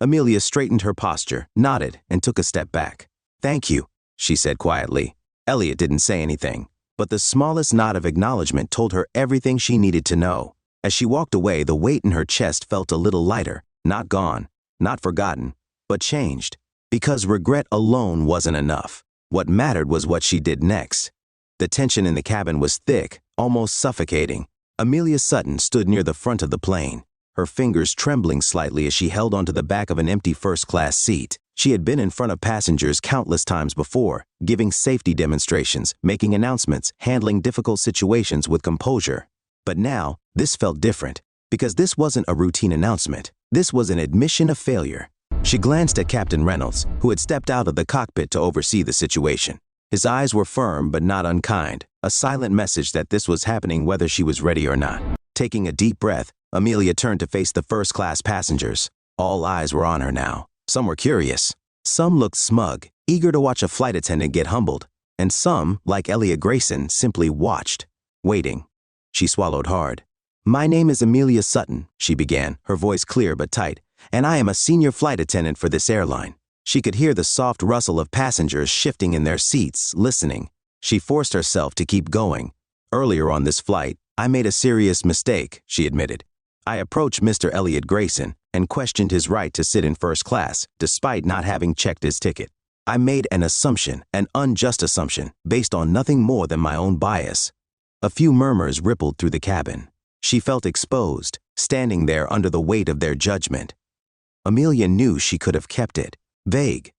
Amelia straightened her posture, nodded, and took a step back. Thank you, she said quietly. Elliot didn't say anything, but the smallest nod of acknowledgement told her everything she needed to know. As she walked away, the weight in her chest felt a little lighter, not gone, not forgotten, but changed. Because regret alone wasn't enough. What mattered was what she did next. The tension in the cabin was thick, almost suffocating. Amelia Sutton stood near the front of the plane, her fingers trembling slightly as she held onto the back of an empty first-class seat. She had been in front of passengers countless times before, giving safety demonstrations, making announcements, handling difficult situations with composure. But now, this felt different, because this wasn't a routine announcement. This was an admission of failure. She glanced at Captain Reynolds, who had stepped out of the cockpit to oversee the situation. His eyes were firm but not unkind, a silent message that this was happening whether she was ready or not. Taking a deep breath, Amelia turned to face the first-class passengers. All eyes were on her now. Some were curious. Some looked smug, eager to watch a flight attendant get humbled. And some, like Elliot Grayson, simply watched, waiting. She swallowed hard. My name is Amelia Sutton, she began, her voice clear but tight, and I am a senior flight attendant for this airline. She could hear the soft rustle of passengers shifting in their seats, listening. She forced herself to keep going. Earlier on this flight, I made a serious mistake, she admitted. I approached Mr. Elliot Grayson and questioned his right to sit in first class, despite not having checked his ticket. I made an assumption, an unjust assumption, based on nothing more than my own bias. A few murmurs rippled through the cabin. She felt exposed, standing there under the weight of their judgment. Amelia knew she could have kept it vague.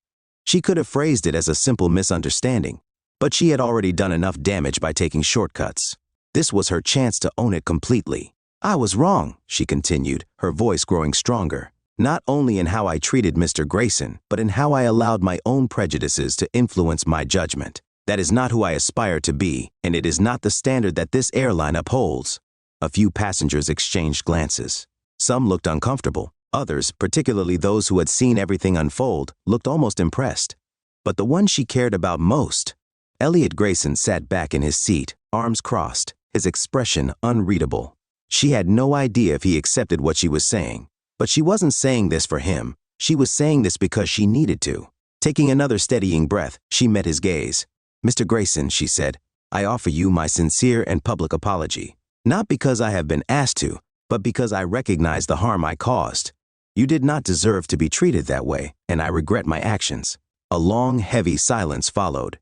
She could have phrased it as a simple misunderstanding, but she had already done enough damage by taking shortcuts. This was her chance to own it completely. I was wrong, she continued, her voice growing stronger, not only in how I treated Mr. Grayson, but in how I allowed my own prejudices to influence my judgment. That is not who I aspire to be, and it is not the standard that this airline upholds. A few passengers exchanged glances. Some looked uncomfortable. Others, particularly those who had seen everything unfold, looked almost impressed. But the one she cared about most, Elliot Grayson sat back in his seat, arms crossed, his expression unreadable. She had no idea if he accepted what she was saying, but she wasn't saying this for him. She was saying this because she needed to. Taking another steadying breath, she met his gaze. Mr. Grayson, she said, I offer you my sincere and public apology. Not because I have been asked to, but because I recognize the harm I caused. You did not deserve to be treated that way, and I regret my actions. A long, heavy silence followed.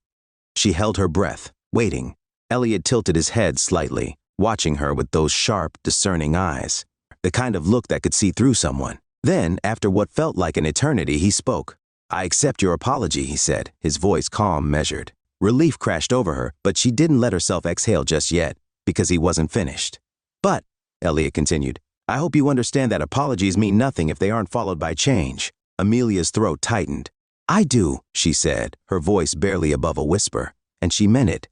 She held her breath, waiting. Elliot tilted his head slightly, watching her with those sharp, discerning eyes. The kind of look that could see through someone. Then, after what felt like an eternity, he spoke. "I accept your apology," he said, his voice calm, measured. Relief crashed over her, but she didn't let herself exhale just yet, because he wasn't finished. "But," Elliot continued, "I hope you understand that apologies mean nothing if they aren't followed by change." Amelia's throat tightened. "I do," she said, her voice barely above a whisper, and she meant it.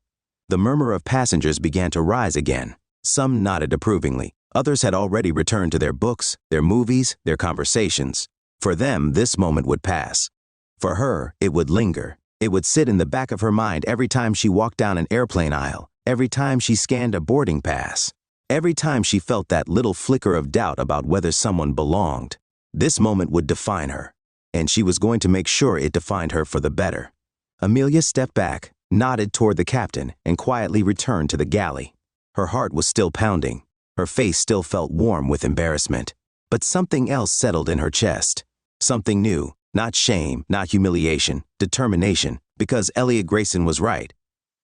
The murmur of passengers began to rise again. Some nodded approvingly. Others had already returned to their books, their movies, their conversations. For them, this moment would pass. For her, it would linger. It would sit in the back of her mind every time she walked down an airplane aisle, every time she scanned a boarding pass, every time she felt that little flicker of doubt about whether someone belonged. This moment would define her, and she was going to make sure it defined her for the better. Amelia stepped back, nodded toward the captain, and quietly returned to the galley. Her heart was still pounding. Her face still felt warm with embarrassment. But something else settled in her chest. Something new. Not shame, not humiliation, determination, because Elliot Grayson was right.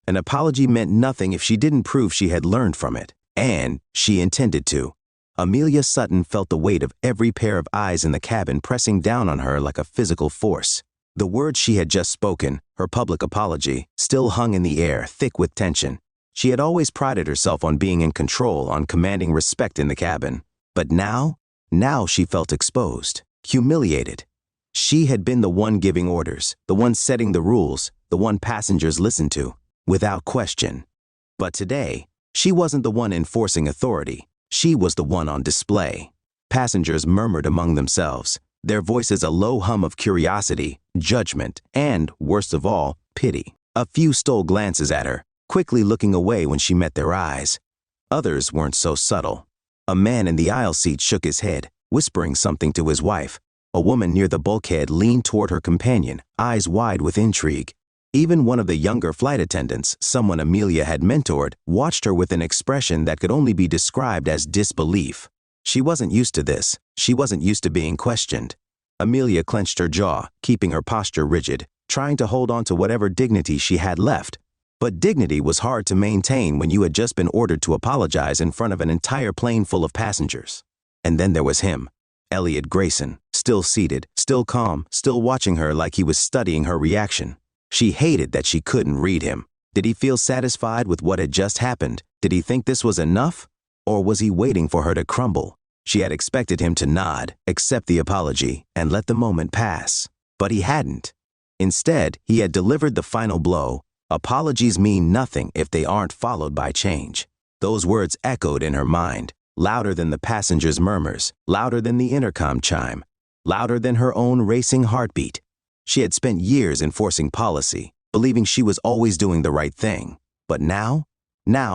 An apology meant nothing if she didn't prove she had learned from it, and she intended to. Amelia Sutton felt the weight of every pair of eyes in the cabin pressing down on her like a physical force. The words she had just spoken, her public apology, still hung in the air, thick with tension. She had always prided herself on being in control, on commanding respect in the cabin. But now she felt exposed, humiliated. She had been the one giving orders, the one setting the rules, the one passengers listened to, without question. But today, she wasn't the one enforcing authority. She was the one on display. Passengers murmured among themselves, their voices a low hum of curiosity, judgment, and, worst of all, pity. A few stole glances at her, quickly looking away when she met their eyes. Others weren't so subtle. A man in the aisle seat shook his head, whispering something to his wife. A woman near the bulkhead leaned toward her companion, eyes wide with intrigue. Even one of the younger flight attendants, someone Amelia had mentored, watched her with an expression that could only be described as disbelief. She wasn't used to this. She wasn't used to being questioned. Amelia clenched her jaw, keeping her posture rigid, trying to hold on to whatever dignity she had left. But dignity was hard to maintain when you had just been ordered to apologize in front of an entire plane full of passengers. And then there was him, Elliot Grayson, still seated, still calm, still watching her like he was studying her reaction. She hated that she couldn't read him. Did he feel satisfied with what had just happened? Did he think this was enough? Or was he waiting for her to crumble? She had expected him to nod, accept the apology, and let the moment pass. But he hadn't. Instead, he had delivered the final blow. Apologies mean nothing if they aren't followed by change. Those words echoed in her mind, louder than the passengers' murmurs, louder than the intercom chime, louder than her own racing heartbeat. She had spent years enforcing policy, believing she was always doing the right thing. But now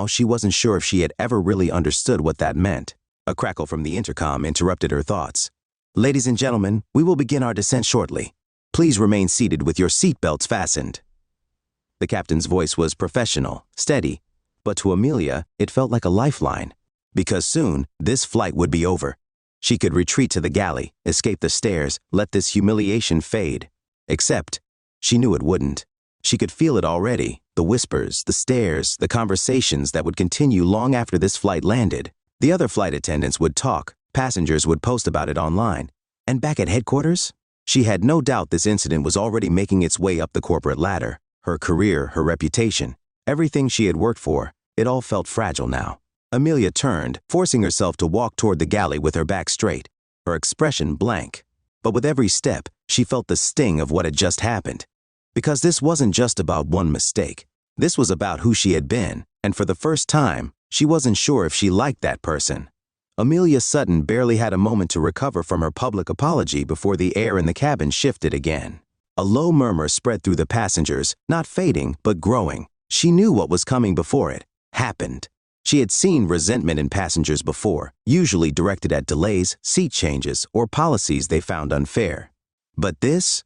she wasn't sure if she had ever really understood what that meant. A crackle from the intercom interrupted her thoughts. "Ladies and gentlemen, we will begin our descent shortly. Please remain seated with your seat belts fastened." The captain's voice was professional, steady, but to Amelia, it felt like a lifeline. Because soon, this flight would be over. She could retreat to the galley, escape the stairs, let this humiliation fade. Except, she knew it wouldn't. She could feel it already, the whispers, the stares, the conversations that would continue long after this flight landed. The other flight attendants would talk, passengers would post about it online. And back at headquarters? She had no doubt this incident was already making its way up the corporate ladder. Her career, her reputation, everything she had worked for, it all felt fragile now. Amelia turned, forcing herself to walk toward the galley with her back straight, her expression blank. But with every step, she felt the sting of what had just happened. Because this wasn't just about one mistake. This was about who she had been, and for the first time, she wasn't sure if she liked that person. Amelia Sutton barely had a moment to recover from her public apology before the air in the cabin shifted again. A low murmur spread through the passengers, not fading, but growing. She knew what was coming before it happened. She had seen resentment in passengers before, usually directed at delays, seat changes, or policies they found unfair. But this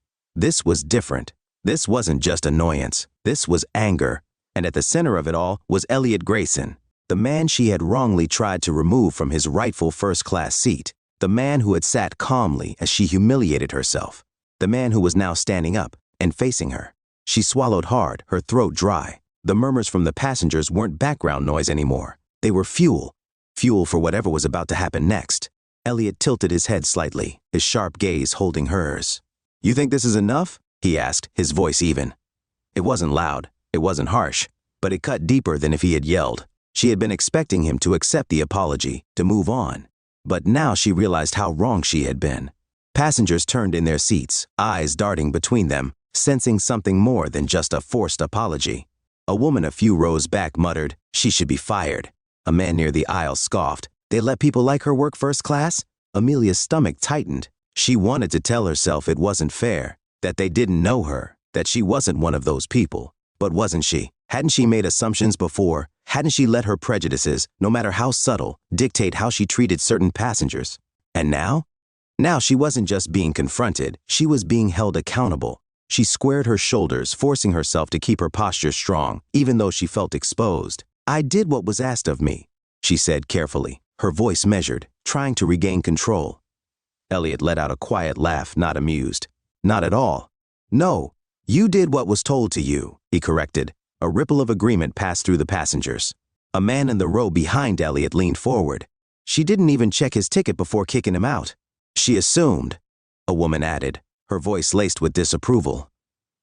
was different. This wasn't just annoyance. This was anger. And at the center of it all was Elliot Grayson, the man she had wrongly tried to remove from his rightful first-class seat, the man who had sat calmly as she humiliated herself, the man who was now standing up and facing her. She swallowed hard, her throat dry. The murmurs from the passengers weren't background noise anymore. They were fuel for whatever was about to happen next. Elliot tilted his head slightly, his sharp gaze holding hers. "You think this is enough?" he asked, his voice even. It wasn't loud, it wasn't harsh, but it cut deeper than if he had yelled. She had been expecting him to accept the apology, to move on. But now she realized how wrong she had been. Passengers turned in their seats, eyes darting between them, sensing something more than just a forced apology. A woman a few rows back muttered, "She should be fired." A man near the aisle scoffed, "They let people like her work first class?" Amelia's stomach tightened. She wanted to tell herself it wasn't fair, that they didn't know her, that she wasn't one of those people. But wasn't she? Hadn't she made assumptions before? Hadn't she let her prejudices, no matter how subtle, dictate how she treated certain passengers? And now? Now she wasn't just being confronted, she was being held accountable. She squared her shoulders, forcing herself to keep her posture strong, even though she felt exposed. "I did what was asked of me," she said carefully, her voice measured, trying to regain control. Elliot let out a quiet laugh, not amused. "Not at all. No, you did what was told to you," he corrected. A ripple of agreement passed through the passengers. A man in the row behind Elliot leaned forward. "She didn't even check his ticket before kicking him out." "She assumed," a woman added, her voice laced with disapproval.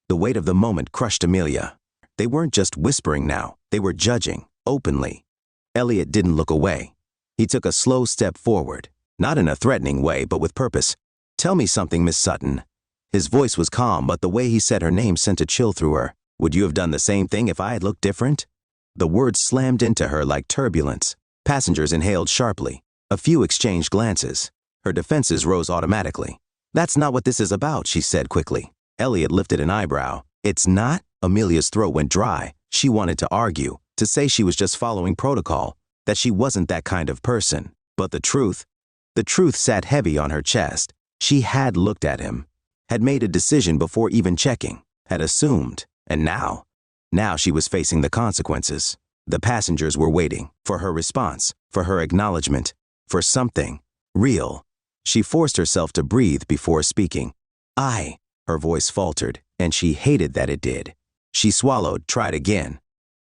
The weight of the moment crushed Amelia. They weren't just whispering now, they were judging, openly. Elliot didn't look away. He took a slow step forward, not in a threatening way, but with purpose. "Tell me something, Miss Sutton." His voice was calm, but the way he said her name sent a chill through her. "Would you have done the same thing if I had looked different?" The words slammed into her like turbulence. Passengers inhaled sharply. A few exchanged glances. Her defenses rose automatically. "That's not what this is about," she said quickly. Elliot lifted an eyebrow. "It's not?" Amelia's throat went dry. She wanted to argue, to say she was just following protocol, that she wasn't that kind of person. But the truth sat heavy on her chest. She had looked at him, had made a decision before even checking, had assumed. And now she was facing the consequences. The passengers were waiting for her response, for her acknowledgement, for something real. She forced herself to breathe before speaking. Her voice faltered, and she hated that it did. She swallowed, tried again.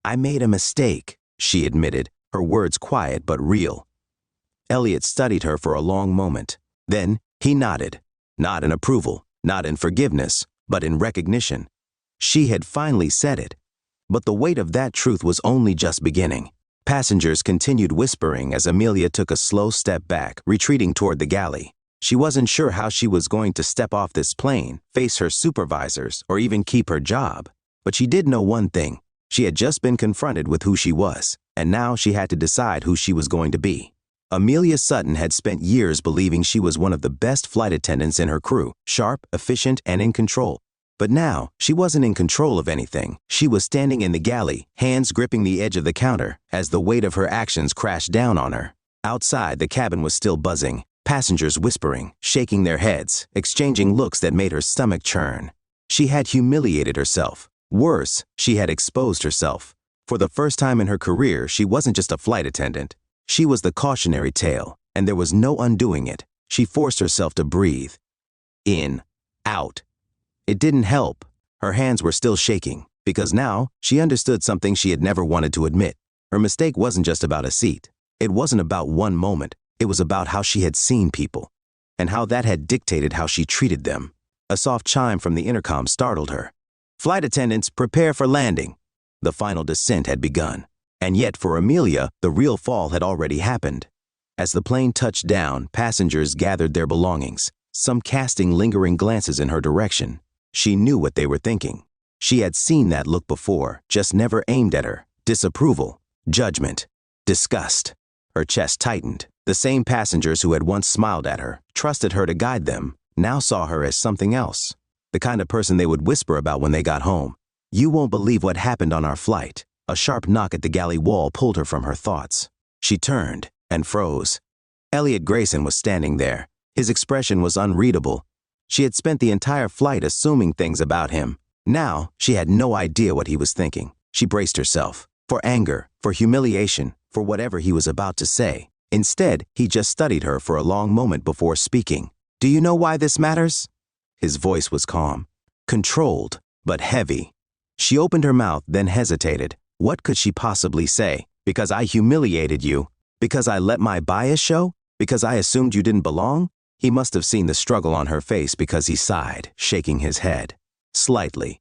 "I made a mistake," she admitted, her words quiet but real. Elliot studied her for a long moment. Then he nodded, not in approval, not in forgiveness, but in recognition. She had finally said it. But the weight of that truth was only just beginning. Passengers continued whispering as Amelia took a slow step back, retreating toward the galley. She wasn't sure how she was going to step off this plane, face her supervisors, or even keep her job. But she did know one thing. She had just been confronted with who she was, and now she had to decide who she was going to be. Amelia Sutton had spent years believing she was one of the best flight attendants in her crew, sharp, efficient, and in control. But now, she wasn't in control of anything. She was standing in the galley, hands gripping the edge of the counter, as the weight of her actions crashed down on her. Outside, the cabin was still buzzing, passengers whispering, shaking their heads, exchanging looks that made her stomach churn. She had humiliated herself. Worse, she had exposed herself. For the first time in her career, she wasn't just a flight attendant. She was the cautionary tale, and there was no undoing it. She forced herself to breathe. In, out. It didn't help. Her hands were still shaking, because now she understood something she had never wanted to admit. Her mistake wasn't just about a seat. It wasn't about one moment. It was about how she had seen people, and how that had dictated how she treated them. A soft chime from the intercom startled her. "Flight attendants, prepare for landing." The final descent had begun. And yet for Amelia, the real fall had already happened. As the plane touched down, passengers gathered their belongings, some casting lingering glances in her direction. She knew what they were thinking. She had seen that look before, just never aimed at her. Disapproval, judgment, disgust. Her chest tightened. The same passengers who had once smiled at her, trusted her to guide them, now saw her as something else. The kind of person they would whisper about when they got home. "You won't believe what happened on our flight." A sharp knock at the galley wall pulled her from her thoughts. She turned and froze. Elliot Grayson was standing there. His expression was unreadable. She had spent the entire flight assuming things about him. Now, she had no idea what he was thinking. She braced herself. For anger, for humiliation, for whatever he was about to say. Instead, he just studied her for a long moment before speaking. "Do you know why this matters?" His voice was calm, controlled, but heavy. She opened her mouth, then hesitated. What could she possibly say? "Because I humiliated you? Because I let my bias show?" Because I assumed you didn't belong? He must have seen the struggle on her face because he sighed, shaking his head. Slightly.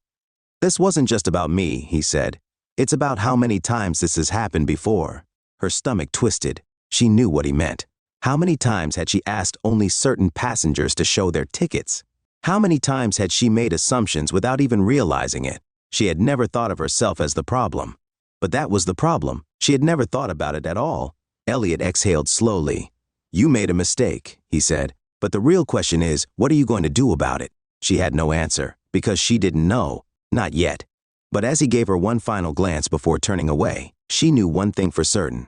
This wasn't just about me, he said. It's about how many times this has happened before. Her stomach twisted. She knew what he meant. How many times had she asked only certain passengers to show their tickets? How many times had she made assumptions without even realizing it? She had never thought of herself as the problem. But that was the problem. She had never thought about it at all. Elliot exhaled slowly. You made a mistake, he said. But the real question is, what are you going to do about it? She had no answer, because she didn't know. Not yet. But as he gave her one final glance before turning away, she knew one thing for certain.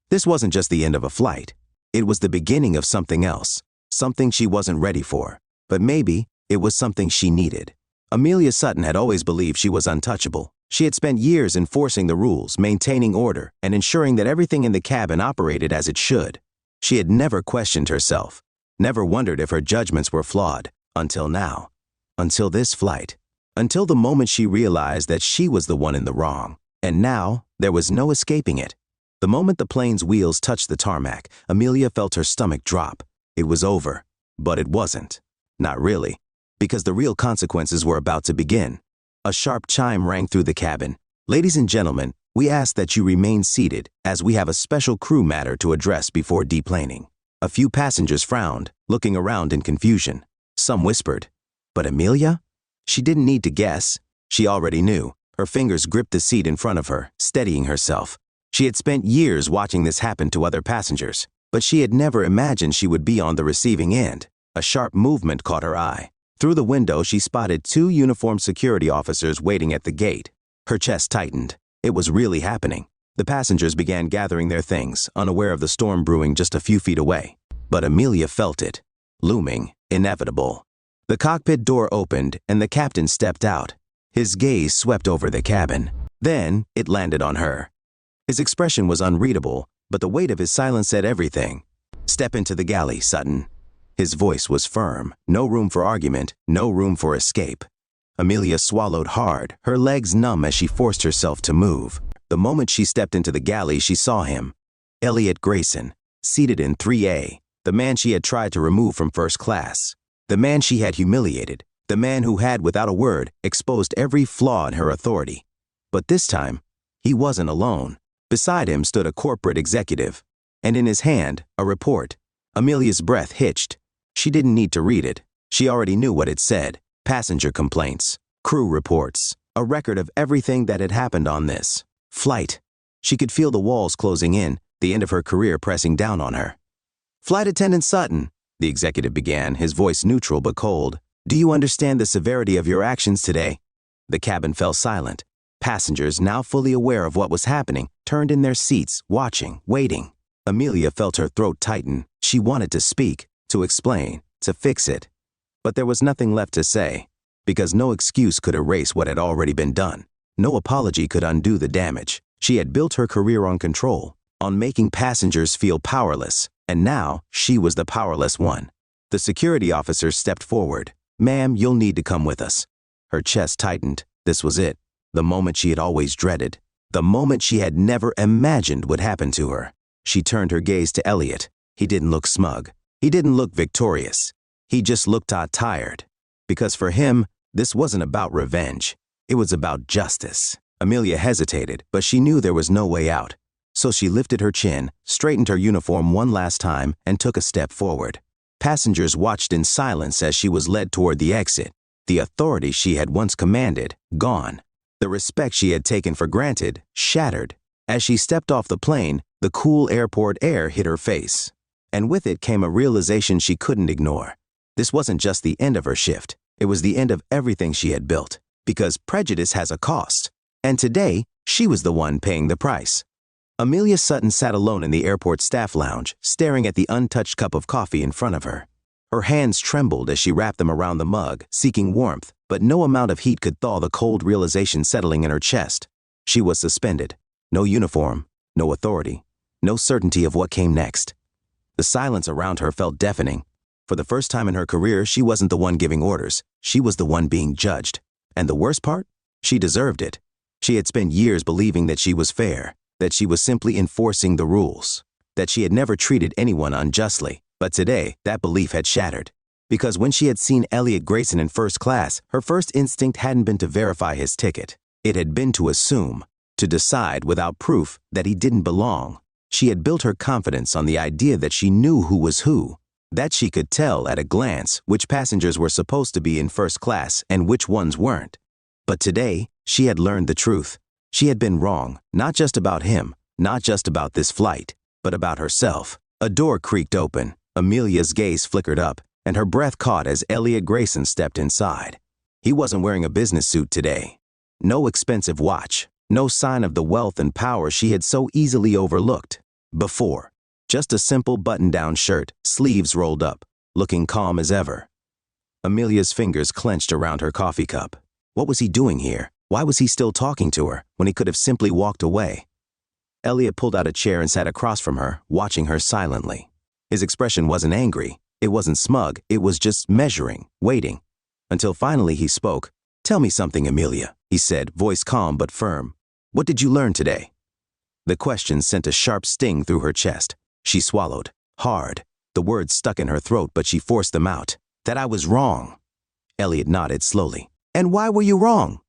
This wasn't just the end of a flight. It was the beginning of something else. Something she wasn't ready for. But maybe it was something she needed. Amelia Sutton had always believed she was untouchable. She had spent years enforcing the rules, maintaining order, and ensuring that everything in the cabin operated as it should. She had never questioned herself. Never wondered if her judgments were flawed, until now. Until this flight. Until the moment she realized that she was the one in the wrong. And now, there was no escaping it. The moment the plane's wheels touched the tarmac, Amelia felt her stomach drop. It was over. But it wasn't. Not really. Because the real consequences were about to begin. A sharp chime rang through the cabin. Ladies and gentlemen, we ask that you remain seated, as we have a special crew matter to address before deplaning. A few passengers frowned, looking around in confusion. Some whispered. But Amelia? She didn't need to guess. She already knew. Her fingers gripped the seat in front of her, steadying herself. She had spent years watching this happen to other passengers, but she had never imagined she would be on the receiving end. A sharp movement caught her eye. Through the window, she spotted two uniformed security officers waiting at the gate. Her chest tightened. It was really happening. The passengers began gathering their things, unaware of the storm brewing just a few feet away. But Amelia felt it. Looming, inevitable. The cockpit door opened, and the captain stepped out. His gaze swept over the cabin. Then, it landed on her. His expression was unreadable, but the weight of his silence said everything. Step into the galley, Sutton. His voice was firm. No room for argument, no room for escape. Amelia swallowed hard, her legs numb as she forced herself to move. The moment she stepped into the galley, she saw him. Elliot Grayson, seated in 3A, the man she had tried to remove from first class. The man she had humiliated. The man who had, without a word, exposed every flaw in her authority. But this time, he wasn't alone. Beside him stood a corporate executive. And in his hand, a report. Amelia's breath hitched. She didn't need to read it. She already knew what it said. Passenger complaints. Crew reports. A record of everything that had happened on this flight. She could feel the walls closing in, the end of her career pressing down on her. Flight Attendant Sutton, the executive began, his voice neutral but cold. Do you understand the severity of your actions today? The cabin fell silent. Passengers, now fully aware of what was happening, turned in their seats, watching, waiting. Amelia felt her throat tighten. She wanted to speak, to explain, to fix it. But there was nothing left to say, because no excuse could erase what had already been done. No apology could undo the damage. She had built her career on control, on making passengers feel powerless, and now she was the powerless one. The security officer stepped forward. Ma'am, you'll need to come with us. Her chest tightened. This was it. The moment she had always dreaded. The moment she had never imagined would happen to her. She turned her gaze to Elliot. He didn't look smug. He didn't look victorious. He just looked tired. Because for him, this wasn't about revenge. It was about justice. Amelia hesitated, but she knew there was no way out. So she lifted her chin, straightened her uniform one last time, and took a step forward. Passengers watched in silence as she was led toward the exit. The authority she had once commanded, gone. The respect she had taken for granted, shattered. As she stepped off the plane, the cool airport air hit her face. And with it came a realization she couldn't ignore. This wasn't just the end of her shift. It was the end of everything she had built. Because prejudice has a cost. And today, she was the one paying the price. Amelia Sutton sat alone in the airport staff lounge, staring at the untouched cup of coffee in front of her. Her hands trembled as she wrapped them around the mug, seeking warmth, but no amount of heat could thaw the cold realization settling in her chest. She was suspended. No uniform, no authority, no certainty of what came next. The silence around her felt deafening. For the first time in her career, she wasn't the one giving orders. She was the one being judged. And the worst part? She deserved it. She had spent years believing that she was fair, that she was simply enforcing the rules, that she had never treated anyone unjustly. But today, that belief had shattered. Because when she had seen Elliot Grayson in first class, her first instinct hadn't been to verify his ticket. It had been to assume, to decide without proof that he didn't belong. She had built her confidence on the idea that she knew who was who, that she could tell at a glance which passengers were supposed to be in first class and which ones weren't. But today, she had learned the truth. She had been wrong, not just about him, not just about this flight, but about herself. A door creaked open, Amelia's gaze flickered up, and her breath caught as Elliot Grayson stepped inside. He wasn't wearing a business suit today. No expensive watch, no sign of the wealth and power she had so easily overlooked before. Just a simple button-down shirt, sleeves rolled up, looking calm as ever. Amelia's fingers clenched around her coffee cup. What was he doing here? Why was he still talking to her when he could have simply walked away? Elliot pulled out a chair and sat across from her, watching her silently. His expression wasn't angry. It wasn't smug. It was just measuring, waiting. Until finally he spoke. "Tell me something, Amelia," he said, voice calm but firm. "What did you learn today?" The question sent a sharp sting through her chest. She swallowed, hard. The words stuck in her throat, but she forced them out. "That I was wrong." Elliot nodded slowly. "And why were you wrong?"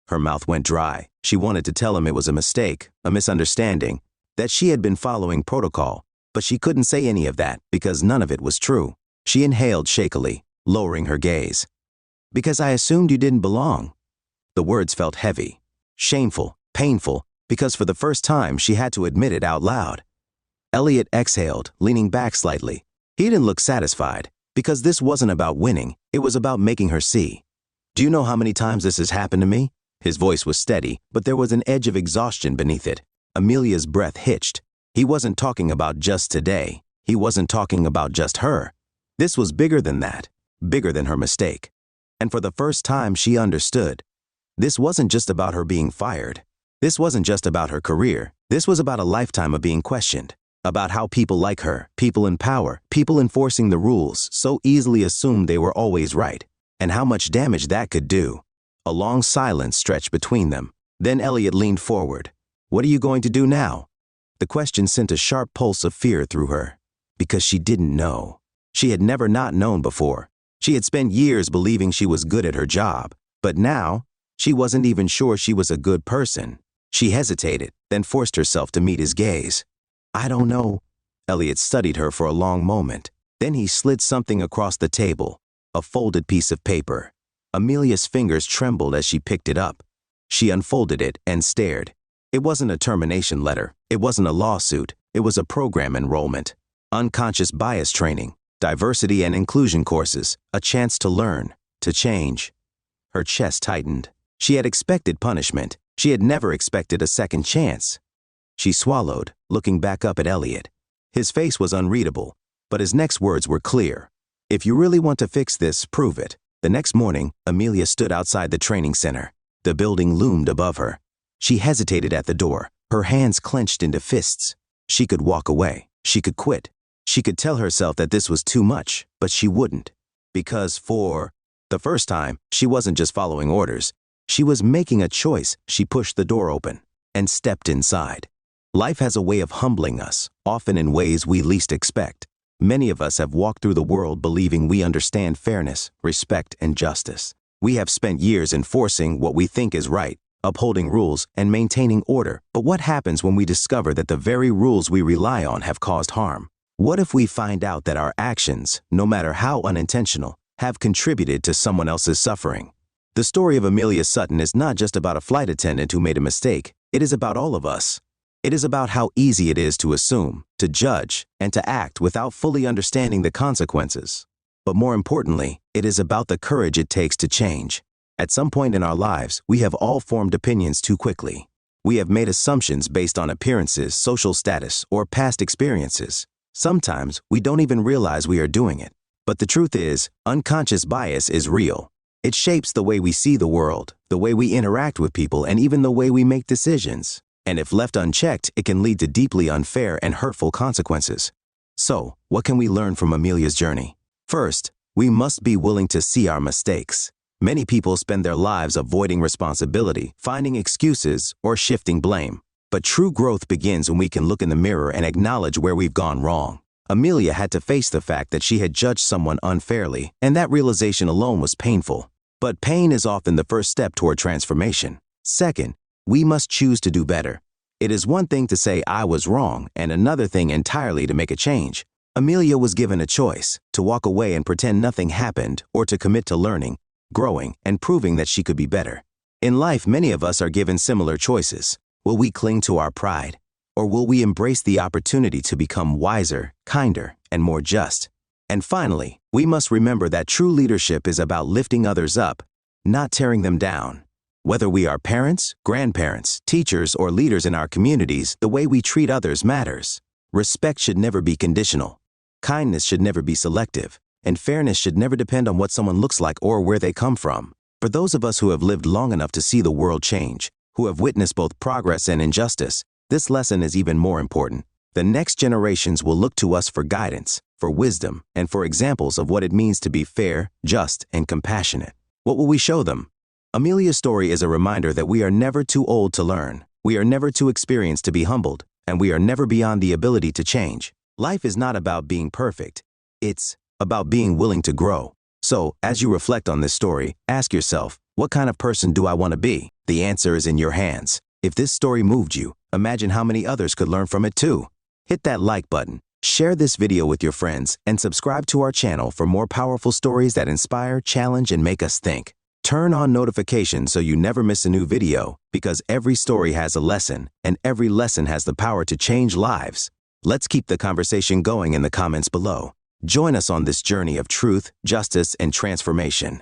Her mouth went dry. She wanted to tell him it was a mistake, a misunderstanding, that she had been following protocol, but she couldn't say any of that because none of it was true. She inhaled shakily, lowering her gaze. "Because I assumed you didn't belong." The words felt heavy, shameful, painful, because for the first time she had to admit it out loud. Elliot exhaled, leaning back slightly. He didn't look satisfied, because this wasn't about winning, it was about making her see. "Do you know how many times this has happened to me?" His voice was steady, but there was an edge of exhaustion beneath it. Amelia's breath hitched. He wasn't talking about just today. He wasn't talking about just her. This was bigger than that, bigger than her mistake. And for the first time she understood. This wasn't just about her being fired. This wasn't just about her career. This was about a lifetime of being questioned. About how people like her, people in power, people enforcing the rules, so easily assumed they were always right. And how much damage that could do. A long silence stretched between them. Then Elliot leaned forward. "What are you going to do now?" The question sent a sharp pulse of fear through her. Because she didn't know. She had never not known before. She had spent years believing she was good at her job. But now, she wasn't even sure she was a good person. She hesitated, then forced herself to meet his gaze. "I don't know." Elliot studied her for a long moment. Then he slid something across the table. A folded piece of paper. Amelia's fingers trembled as she picked it up. She unfolded it and stared. It wasn't a termination letter. It wasn't a lawsuit. It was a program enrollment. Unconscious bias training, diversity and inclusion courses, a chance to learn, to change. Her chest tightened. She had expected punishment. She had never expected a second chance. She swallowed, looking back up at Elliot. His face was unreadable, but his next words were clear. "If you really want to fix this, prove it." The next morning, Amelia stood outside the training center. The building loomed above her. She hesitated at the door, her hands clenched into fists. She could walk away. She could quit. She could tell herself that this was too much, but she wouldn't. Because for the first time, she wasn't just following orders. She was making a choice. She pushed the door open and stepped inside. Life has a way of humbling us, often in ways we least expect. Many of us have walked through the world believing we understand fairness, respect, and justice. We have spent years enforcing what we think is right, upholding rules, and maintaining order. But what happens when we discover that the very rules we rely on have caused harm? What if we find out that our actions, no matter how unintentional, have contributed to someone else's suffering? The story of Amelia Sutton is not just about a flight attendant who made a mistake. It is about all of us. It is about how easy it is to assume, to judge, and to act without fully understanding the consequences. But more importantly, it is about the courage it takes to change. At some point in our lives, we have all formed opinions too quickly. We have made assumptions based on appearances, social status, or past experiences. Sometimes we don't even realize we are doing it. But the truth is, unconscious bias is real. It shapes the way we see the world, the way we interact with people, and even the way we make decisions. And if left unchecked, it can lead to deeply unfair and hurtful consequences. So, what can we learn from Amelia's journey? First, we must be willing to see our mistakes. Many people spend their lives avoiding responsibility, finding excuses, or shifting blame. But true growth begins when we can look in the mirror and acknowledge where we've gone wrong. Amelia had to face the fact that she had judged someone unfairly, and that realization alone was painful. But pain is often the first step toward transformation. Second, we must choose to do better. It is one thing to say I was wrong, and another thing entirely to make a change. Amelia was given a choice, to walk away and pretend nothing happened, or to commit to learning, growing, and proving that she could be better. In life, many of us are given similar choices. Will we cling to our pride, or will we embrace the opportunity to become wiser, kinder, and more just? And finally, we must remember that true leadership is about lifting others up, not tearing them down. Whether we are parents, grandparents, teachers, or leaders in our communities, the way we treat others matters. Respect should never be conditional. Kindness should never be selective. And fairness should never depend on what someone looks like or where they come from. For those of us who have lived long enough to see the world change, who have witnessed both progress and injustice, this lesson is even more important. The next generations will look to us for guidance, for wisdom, and for examples of what it means to be fair, just, and compassionate. What will we show them? Amelia's story is a reminder that we are never too old to learn, we are never too experienced to be humbled, and we are never beyond the ability to change. Life is not about being perfect. It's about being willing to grow. So, as you reflect on this story, ask yourself, what kind of person do I want to be? The answer is in your hands. If this story moved you, imagine how many others could learn from it too. Hit that like button, share this video with your friends, and subscribe to our channel for more powerful stories that inspire, challenge, and make us think. Turn on notifications so you never miss a new video, because every story has a lesson, and every lesson has the power to change lives. Let's keep the conversation going in the comments below. Join us on this journey of truth, justice, and transformation.